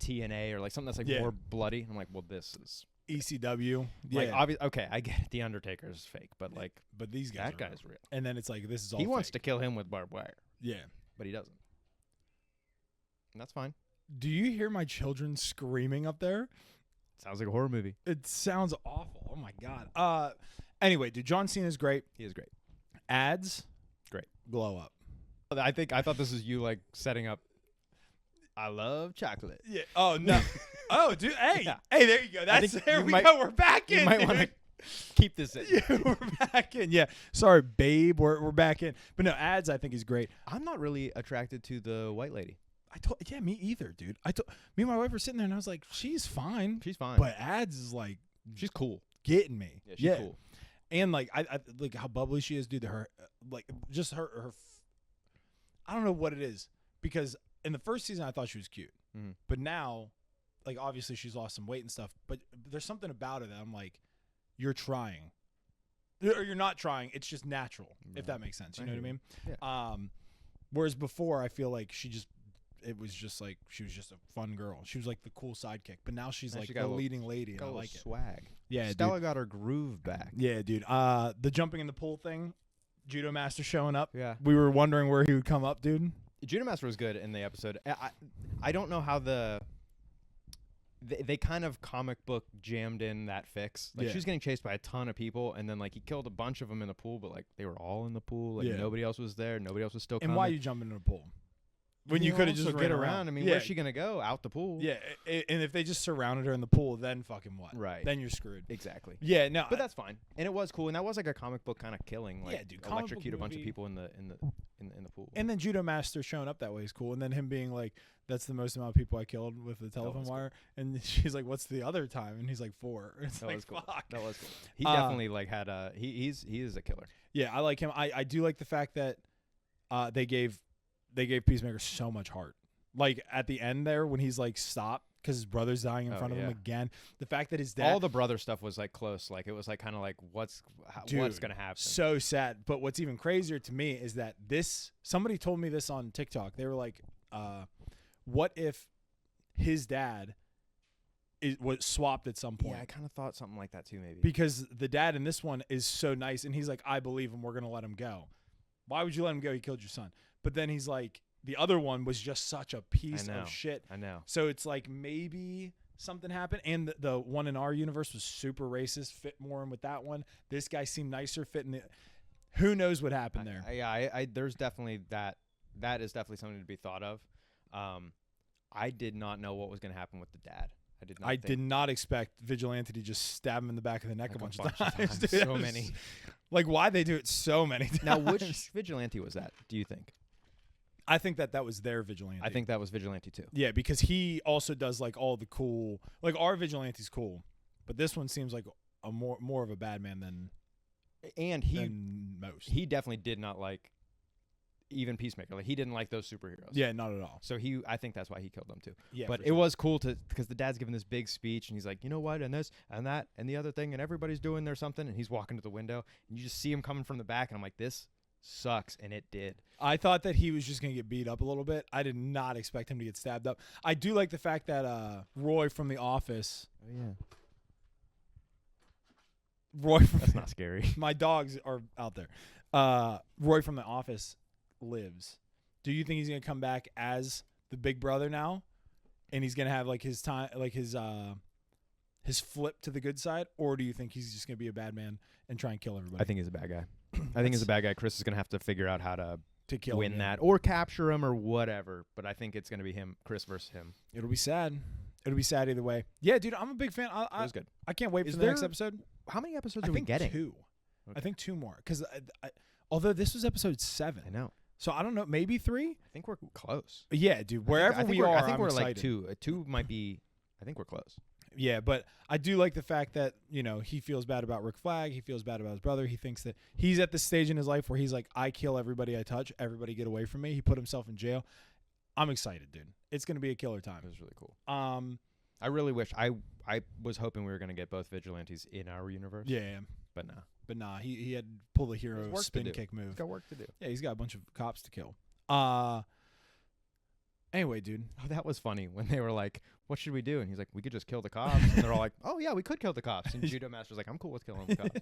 TNA or like something that's like more bloody. I'm like, well, this is ECW. like okay, I get it. The Undertaker is fake, but like, but these guys, that guy's real. And then it's like, this is all He wants fake. to kill him with barbed wire. Yeah. But he doesn't. And that's fine. Do you hear my children screaming up there? Sounds like a horror movie. It sounds awful. Oh my god. Anyway, dude, John Cena's great. He is great. Ads, Great. glow up. I thought this was you like setting up. I love chocolate. Yeah. Oh no. Oh, dude. Hey. Yeah. Hey, there you go. That's think there you we might- go. We're back in. You might want to keep this in. Yeah, we're back in. Yeah. Sorry, babe. We're back in. But no, ads I think is great. I'm not really attracted to the white lady. Yeah, me either, dude. Me and my wife were sitting there and I was like, she's fine. She's fine. But ads is like she's cool. getting me. Yeah, she's cool. And like I like how bubbly she is, dude. Her like just her I don't know what it is, because in the first season I thought she was cute. Mhm. But now, like, obviously she's lost some weight and stuff, but there's something about her that I'm like, you're trying. Or you're not trying. It's just natural, if that makes sense. You know what I mean? Yeah. Whereas before, I feel like it was just like, she was just a fun girl. She was like the cool sidekick. But now she's Now like she the got a little- leading lady, and Got I a like little it. swag. Yeah, Stella got her groove back. Yeah, dude. The jumping in the pool thing, Judo Master showing up. Yeah. We were wondering where he would come up, dude. Judo Master was good in the episode. I don't know how they kind of comic book jammed in that fix. Like, Yeah. she was getting chased by a ton of people, and then like he killed a bunch of them in the pool, but like they were all in the pool. Like Yeah. nobody else was there. Nobody else was still And coming. why you jumping in the pool? When you could have just also ran get around. I mean, yeah. where's she gonna go? Out the pool. Yeah, and if they just surrounded her in the pool, then fucking what? Right. Then you're screwed. Exactly. Yeah, no. But that's fine, and it was cool, and that was like a comic book kind of killing. Like, Yeah, dude, comic book electrocute a bunch of movie. people in the pool. And then Judo Master showing up that way is cool. And then him being like, "That's the most amount of people I killed with the telephone was cool. wire." And she's like, "What's the other time?" And he's like, 4. It's That like, was cool. fuck. That was cool. He definitely like had a he is a killer. Yeah, I like him. I do like the fact that they gave Peacemaker so much heart. Like at the end there when he's like, "Stop," because his brother's dying in Oh, front of him yeah. again. The fact that his dad, All the brother stuff was like close. Like it was like kind of like what's Dude, gonna happen. so sad. But what's even crazier to me is that somebody told me this on TikTok. They were like, what if his dad was swapped at some point? Yeah, I kind of thought something like that too, maybe. Because the dad in this one is so nice, and he's like, "I believe him. We're gonna let him go." Why would you let him go? He killed your son. But then he's like, the other one was just such a piece I know. of shit. I know. So it's like maybe something happened. And the one in our universe was super racist, fit more in with that one. This guy seemed nicer, fit in the. Who knows what happened there? I there's definitely that. That is definitely something to be thought of. I did not know what was going to happen with the dad. I did not expect Vigilante to just stab him in the back of the neck Like a bunch of times. Dude. So That was- many. Like, why they do it so many times? Now, which vigilante was that? Do you think? I think that was their Vigilante. I think that was vigilante too. Yeah, because he also does like all the cool. Like our Vigilante's cool, but this one seems like a more of a bad man than most. He definitely did not like even Peacemaker. Like he didn't like those superheroes. Yeah, not at all. So I think that's why he killed them too. Yeah, but for it sure. was cool because the dad's giving this big speech and he's like, you know what, and this and that and the other thing, and everybody's doing their something, and he's walking to the window and you just see him coming from the back, and I'm like, this sucks, and it did. I thought that he was just gonna get beat up a little bit. I did not expect him to get stabbed up. I do like the fact that Roy from The Office. Oh yeah, Roy from that's not scary. my dogs are out there. Roy from The Office lives. Do you think he's gonna come back as the big brother now, and he's gonna have like his time, like his flip to the good side, or do you think he's just gonna be a bad man and try and kill everybody? I think he's a bad guy. I think he's a bad guy. Chris is gonna have to figure out how to kill win him, that or capture him or whatever. But I think it's gonna be him, Chris versus him. It'll be sad. It'll be sad either way. Yeah, dude, I'm a big fan. It was good. I can't wait Is for the next there- episode. How many episodes I are we think getting? 2. Okay. I think 2 more because although this was episode 7, I know. so I don't know, maybe 3. I think we're close. Yeah, dude, wherever I think we we're, are, I think I'm we're excited. like 2. 2 might be. I think we're close. Yeah, but I do like the fact that, you know, he feels bad about Rick Flag. He feels bad about his brother. He thinks that he's at the stage in his life where he's like, I kill everybody I touch. Everybody get away from me. He put himself in jail. I'm excited, dude. It's going to be a killer time. It was really cool. I I really wish I was hoping we were gonna get both vigilantes in our universe. yeah, But no. but nah, he had to pull the hero work to spin do. kick move. He's got work to do. Yeah, he's got a bunch of cops to kill. Anyway, dude. Oh, that was funny when they were like, "What should we do?" And he's like, "We could just kill the cops." And they're all like, "Oh yeah, we could kill the cops." And Judo Master's like, "I'm cool with killing the cops."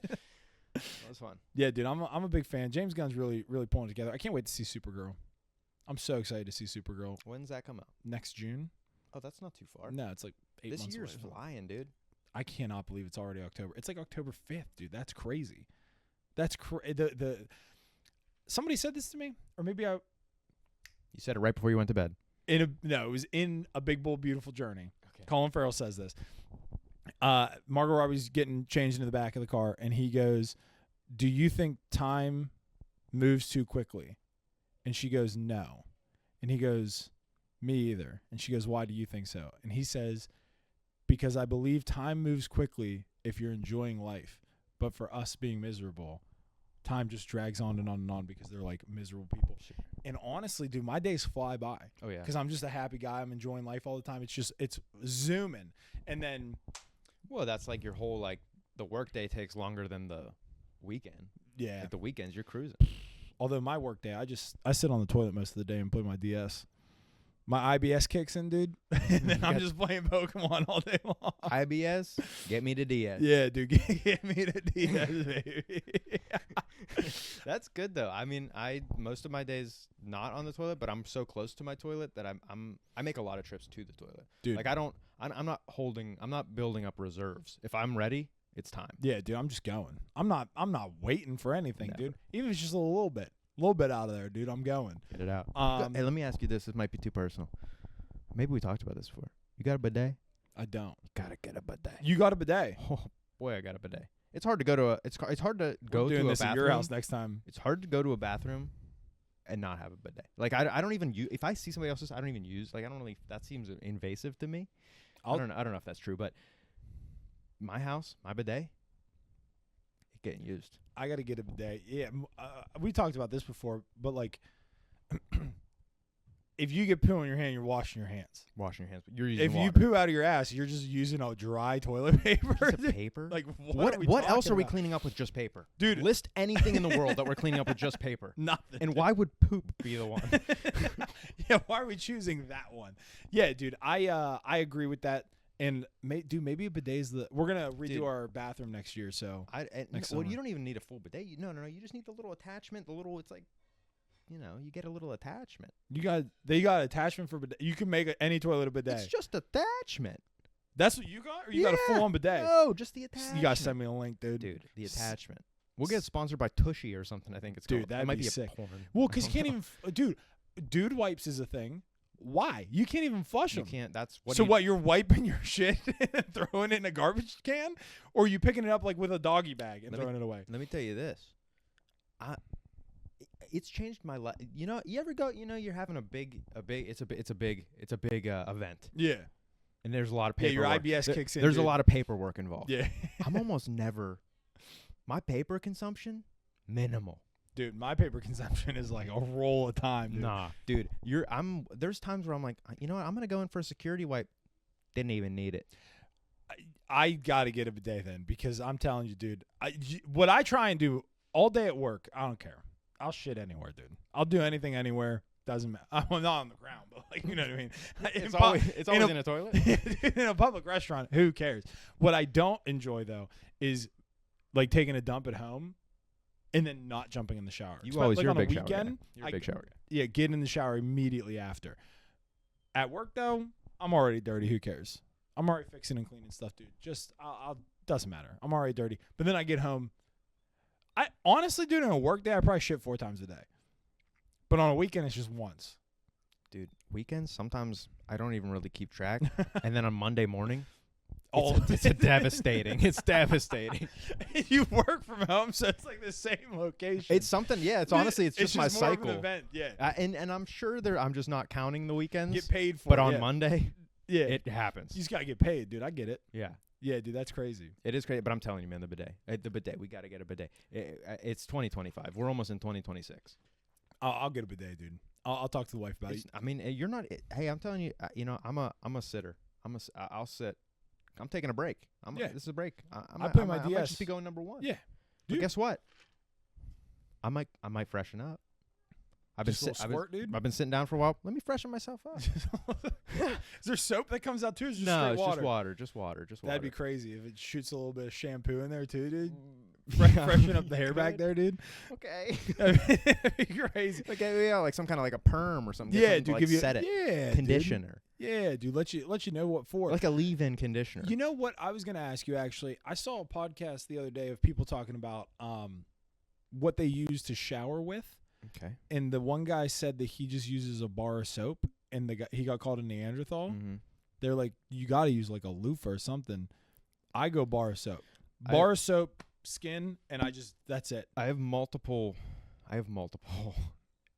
That was fun. Yeah, dude, I'm a big fan. James Gunn's really pulling it together. I can't wait to see Supergirl. I'm so excited to see Supergirl When's that come out? next June. Oh, that's not too far. No, it's like 8 This months year's away. flying, dude. I cannot believe it's already October. It's like October 5th, dude. That's crazy. That's the somebody said this to me, or maybe You said it right before you went to bed. it was in A Big Bold Beautiful Journey. Okay. Colin Farrell says this. Margot Robbie's getting changed into the back of the car, and he goes, "Do you think time moves too quickly?" And she goes, "No." And he goes, "Me either." And she goes, "Why do you think so?" And he says, "Because I believe time moves quickly if you're enjoying life. But for us being miserable, time just drags on and on and on because they're like miserable people." And honestly, dude, my days fly by. Oh yeah. Because I'm just a happy guy. I'm enjoying life all the time. It's zooming. And then, Well, that's like your whole like the work day takes longer than the weekend. yeah. Like the weekends you're cruising. Although my work day, I sit on the toilet most of the day and play my DS. My IBS kicks in, dude, and then I'm just playing Pokemon all day long. IBS, get me to DS. Yeah, dude, get me to DS, baby. That's good though. I mean, most of my days not on the toilet, but I'm so close to my toilet that I make a lot of trips to the toilet. Dude. Like I'm not building up reserves. If I'm ready, it's time. Yeah, dude, I'm just going. I'm not waiting for anything, Never. dude. Even if it's just a little bit out of there, dude, I'm going. Get it out. Hey, let me ask you this. This might be too personal. Maybe we talked about this before. You got a bidet? I don't. You gotta get a bidet. You got a bidet? Oh boy, I got a bidet. It's hard to go to a. It's hard to go We're doing to a this bathroom. at your house next time. It's hard to go to a bathroom and not have a bidet. Like I don't even use. If I see somebody else's, I don't even use. Like I don't really. That seems invasive to me. I don't know if that's true, but my house, my bidet, it's getting used. I got to get a bidet. Yeah, we talked about this before, but like, if you get poo in your hand, you're washing your hands. Washing your hands. You're using If water. you poo out of your ass, you're just using a dry toilet paper. Just paper. Like what else are we cleaning up with just paper? Dude, List anything in the world that we're cleaning up with just paper. Nothing. And why would poop be the one? Yeah, why are we choosing that one? Yeah, dude, I agree with that. And maybe a bidet is we're gonna redo our bathroom next year. So well, you don't even need a full bidet. No. You just need the little attachment. It's like, you get a little attachment. They got attachment for bidet. You can make any toilet a bidet. It's just attachment. That's what you got, or you got a full on bidet? No, just the attachment. You gotta send me a link, dude. Dude, the attachment. We'll get sponsored by Tushy or something. I think it's called. Dude, that might be be sick. A porn. Well, because you can't even, dude wipes is a thing. Why? You can't even flush them. You can't. That's what. So what? You're wiping your shit and throwing it in a garbage can, or are you picking it up like with a doggy bag and throwing it away? Let me tell you this. It's changed my life. You ever go? You're having a big. It's a big event. Yeah. And there's a lot of paperwork. Yeah, your IBS kicks in. There's a lot of paperwork involved. Yeah. I'm almost never. My paper consumption, minimal. Dude, my paper consumption is like a roll of time, dude. Nah, dude. There's times where I'm like, you know what? I'm gonna go in for a security wipe. Didn't even need it. I gotta get a bidet then, because I'm telling you, dude. What I try and do all day at work, I don't care. I'll shit anywhere, dude. I'll do anything anywhere. Doesn't matter. I'm not on the ground, but like, you know what I mean. It's always in a toilet. In a public restaurant, who cares? What I don't enjoy though is like taking a dump at home and then not jumping in the shower. You're on a a big weekend, shower guy. You're a big shower guy. Yeah, get in the shower immediately after. At work though, I'm already dirty. Who cares? I'm already fixing and cleaning stuff, dude. Just I'll doesn't matter. I'm already dirty. But then I get home. I honestly, dude, on a work day, I probably shit 4 times a day. But on a weekend, it's just once. Dude, weekends, sometimes I don't even really keep track. And then on Monday morning, it's devastating. It's devastating. You work from home, so it's like the same location. It's something, yeah. It's honestly, it's just my more cycle. of an event, yeah. And I'm sure I'm just not counting the weekends. Get paid for but it. on yeah. Monday, yeah, it happens. You just gotta get paid, dude. I get it. Yeah. Yeah, dude, that's crazy. It is crazy, but I'm telling you, man, the bidet, we got to get a bidet. It's 2025. We're almost in 2026. I'll get a bidet, dude. I'll talk to the wife about it. I mean, you're not. Hey, I'm telling you, I'm a sitter. I'll sit. I'm taking a break. This is a break. I play my I DS. might just be going number 1. Yeah. But guess what? I might freshen up. I've been sitting down for a while. Let me freshen myself up. Is there soap that comes out too? Or is it just No, straight it's water? just water. That'd be crazy if it shoots a little bit of shampoo in there too, dude. Freshen up the hair back there, dude. Okay. That'd be crazy. Okay, yeah, like some kind of like a perm or something. Yeah, dude, dude, like give you set it. Yeah, Conditioner. Dude. Yeah, dude, let you know what for. Like a leave-in conditioner. You know what I was gonna ask you actually? I saw a podcast the other day of people talking about what they use to shower with. Okay. And the one guy said that he just uses a bar of soap, and he got called a Neanderthal. Mm-hmm. They're like, you got to use like a loofah or something. I go bar of soap. Bar of soap, skin, and that's it. I have multiple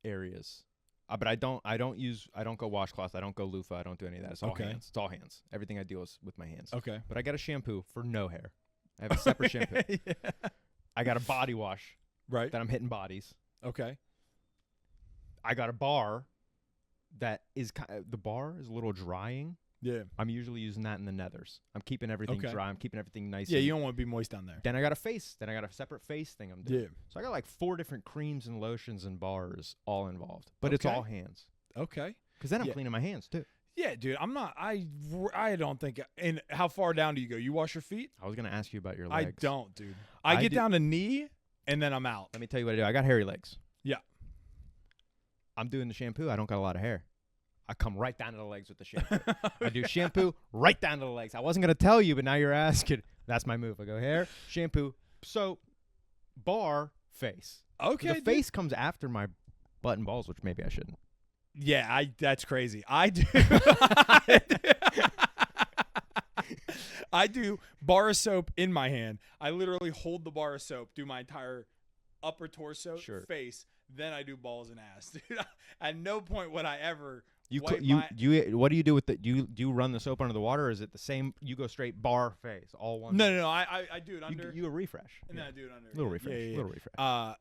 areas. But I don't go washcloth. I don't go loofah. I don't do any of that. It's all hands. It's all hands. Everything I deal with my hands. Okay. But I got a shampoo for no hair. I have a separate shampoo. Yeah. I got a body wash. Right. That I'm hitting bodies. Okay. I got a bar that is the bar is a little drying. Yeah. I'm usually using that in the nethers. I'm keeping everything dry. I'm keeping everything nice. Yeah, you don't want to be moist down there. Then I got a face. Then I got a separate face thing I'm doing. Yeah. So I got like 4 different creams and lotions and bars all involved. But it's all hands. Okay. Because then I'm cleaning my hands too. Yeah, dude. I'm not. I don't think. And how far down do you go? You wash your feet? I was gonna ask you about your legs. I don't, dude. I get down to knee and then I'm out. Let me tell you what I do. I got hairy legs. Yeah. I'm doing the shampoo. I don't got a lot of hair. I come right down to the legs with the shampoo. I do shampoo right down to the legs. I wasn't going to tell you, but now you're asking. That's my move. I go hair, shampoo, soap, bar, face. Okay. The face comes after my butt and balls, which maybe I shouldn't. Yeah, that's crazy. I do. I do bar of soap in my hand. I literally hold the bar of soap, do my entire upper torso, face, then I do balls and ass. Dude, at no point would I ever what do you do with the do you run the soap under the water, or is it the same? You go straight bar face all one. No. I do it under. You a refresh, and then I do it under. Little refresh. Little refresh.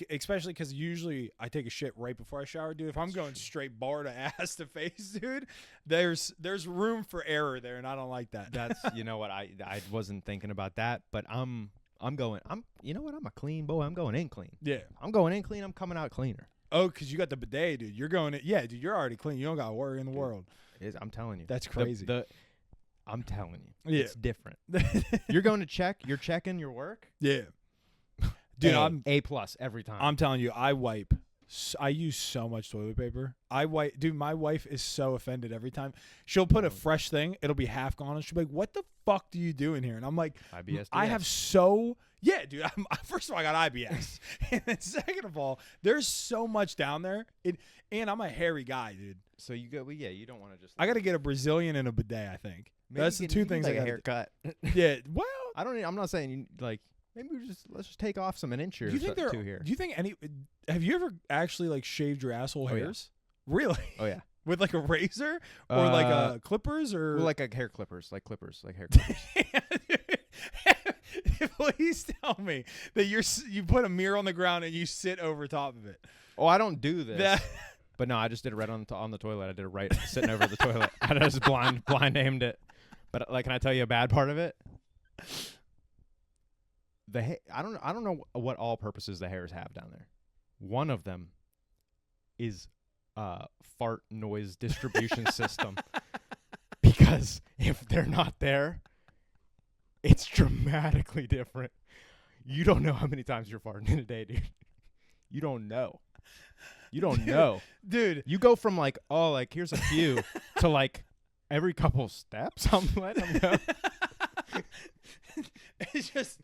Especially because usually I take a shit right before I shower, dude. If I'm going straight bar to ass to face, dude, there's room for error there, and I don't like that. That's you know what I wasn't thinking about that, but I'm you know what, I'm a clean boy. I'm going in clean. Yeah, I'm going in clean. I'm coming out cleaner. Oh, because you got the bidet, dude. You're going in. Yeah, dude, you're already clean. You don't got to worry in the world. I'm telling you. That's crazy. I'm telling you. Yeah. It's different. You're going to check. You're checking your work. Yeah. Dude, I'm A+ every time. I'm telling you, I use so much toilet paper. Dude, my wife is so offended every time. She'll put a fresh thing. It'll be half gone. And she'll be like, what the fuck do you do in here? And I'm like, I have yeah, dude. First of all, I got IBS. And then second of all, there's so much down there. And I'm a hairy guy, dude. So you go, you don't want to just. I got to get a Brazilian and a bidet, I think. That's the two things I got. A haircut. Yeah. Well, I'm not saying like. Maybe let's just take off some an inch or two here. Do you think have you ever actually like shaved your asshole hairs? Yeah. Really? Oh yeah. With like a razor or like clippers or like a hair clippers, like hair clippers. Please tell me that you put a mirror on the ground and you sit over top of it. Oh, I don't do this. But no, I just did it right on the toilet. I did it right sitting over the toilet. I just blind aimed it. But like, can I tell you a bad part of it? I don't know what all purposes the hairs have down there. One of them is fart noise distribution system. Because if they're not there, it's dramatically different. You don't know how many times you're farting in a day, dude. You don't know. Dude. You go from like, oh, like here's a few to like every couple steps I'm letting them go. It's just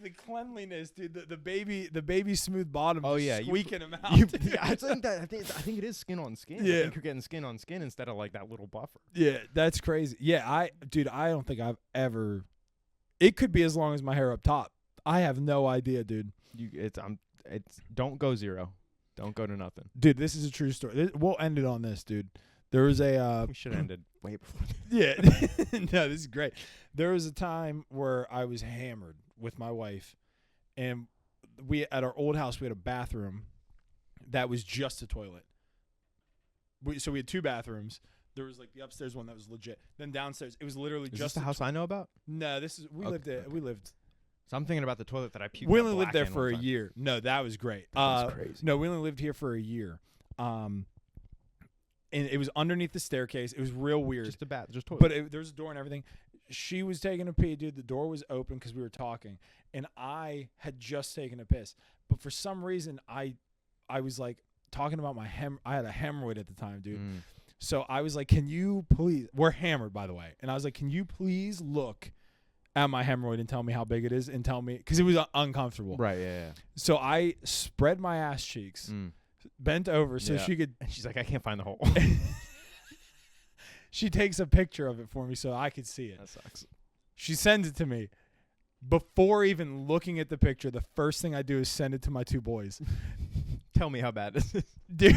the cleanliness, dude. The baby smooth bottom. Oh yeah, squeaking them out. I think it is skin on skin. Yeah. I think you're getting skin on skin instead of like that little buffer. Yeah, that's crazy. Yeah, I don't think I've ever. It could be as long as my hair up top. I have no idea, dude. Don't go zero. Don't go to nothing. Dude, this is a true story. We'll end it on this, dude. There was a. We should have ended way before. Yeah, no, this is great. There was a time where I was hammered with my wife, and at our old house we had a bathroom that was just a toilet. So we had 2 bathrooms. There was like the upstairs one that was legit. Then downstairs, it was literally Is just this the house I know about. No, we lived. So I'm thinking about the toilet that I puked. We only lived there for a year. No, that was great. That was crazy. No, we only lived here for a year. And it was underneath the staircase. It was real weird. Just a bath, just toilet. But there was a door and everything. She was taking a pee, dude. The door was open because we were talking, and I had just taken a piss. But for some reason, I was like talking about I had a hemorrhoid at the time, dude. So I was like, "Can you please?" We're hammered, by the way, and I was like, "Can you please look at my hemorrhoid and tell me how big it is and tell me?" Because it was uncomfortable. Right. Yeah. So I spread my ass cheeks. Bent over so she could. And she's like, I can't find the hole. She takes a picture of it for me so I could see it. That sucks. She sends it to me. Before even looking at the picture, the first thing I do is send it to my 2 boys. Tell me how bad this is. Dude,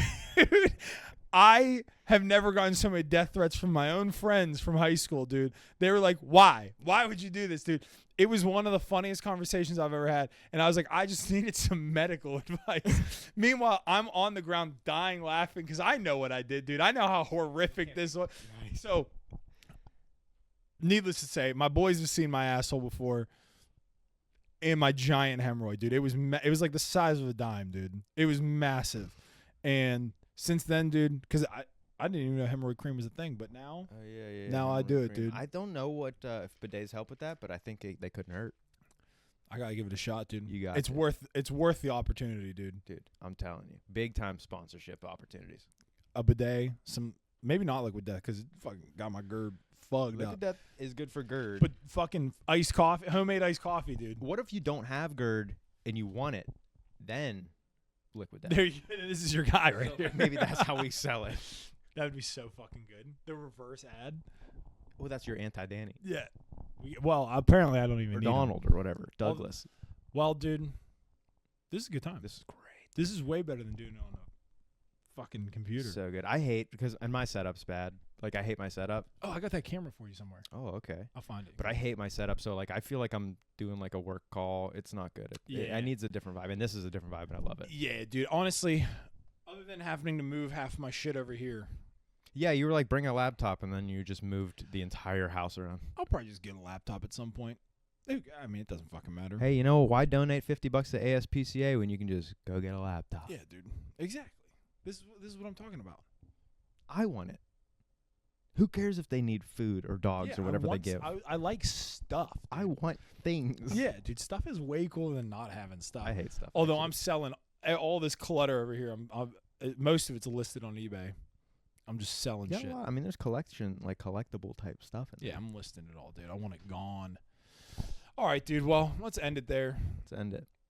I have never gotten so many death threats from my own friends from high school, dude. They were like, why? Why would you do this, dude? It was one of the funniest conversations I've ever had. And I was like, I just needed some medical advice. Meanwhile, I'm on the ground dying laughing because I know what I did, dude. I know how horrific this was. Nice. So, needless to say, my boys have seen my asshole before and my giant hemorrhoid, dude. It was like the size of a dime, dude. It was massive. And since then, dude, because I didn't even know hemorrhoid cream was a thing, but now, now I do it, dude. I don't know what if bidets help with that, but I think they couldn't hurt. I gotta give it a shot, dude. You got it's worth the opportunity, dude. Dude, I'm telling you, big time sponsorship opportunities. A bidet, maybe not liquid death because it fucking got my GERD fucked Liquid up. death is good for GERD. But fucking iced coffee, homemade iced coffee, dude. What if you don't have GERD and you want it? Then liquid death. There you, this is your guy right here. Maybe that's how we sell it. That would be so fucking good. The reverse ad. Well, that's your anti-Danny. Yeah. Well, apparently I don't even Or need Donald him. or whatever. Douglas. Well, dude, this is a good time. This is great. This is way better than doing it on a fucking computer. So good. I hate and my setup's bad. Like I hate my setup. Oh, I got that camera for you somewhere. Oh, okay. I'll find it. But I hate my setup, so like I feel like I'm doing like a work call. It's not good. It needs a different vibe, and this is a different vibe, and I love it. Yeah, dude. Honestly, other than having to move half my shit over here, Yeah, you were like, bring a laptop, and then you just moved the entire house around. I'll probably just get a laptop at some point. I mean, it doesn't fucking matter. Hey, you know, why donate $50 to ASPCA when you can just go get a laptop? Yeah, dude. Exactly. This is what I'm talking about. I want it. Who cares if they need food or dogs or whatever they give? I like stuff. Dude. I want things. Yeah, dude. Stuff is way cooler than not having stuff. I hate stuff. Although I'm selling all this clutter over here. Most of it's listed on eBay. I'm just selling shit. I mean, there's collectible type stuff in there. Yeah, I'm listing it all, dude. I want it gone. All right, dude. Well, let's end it there. Let's end it.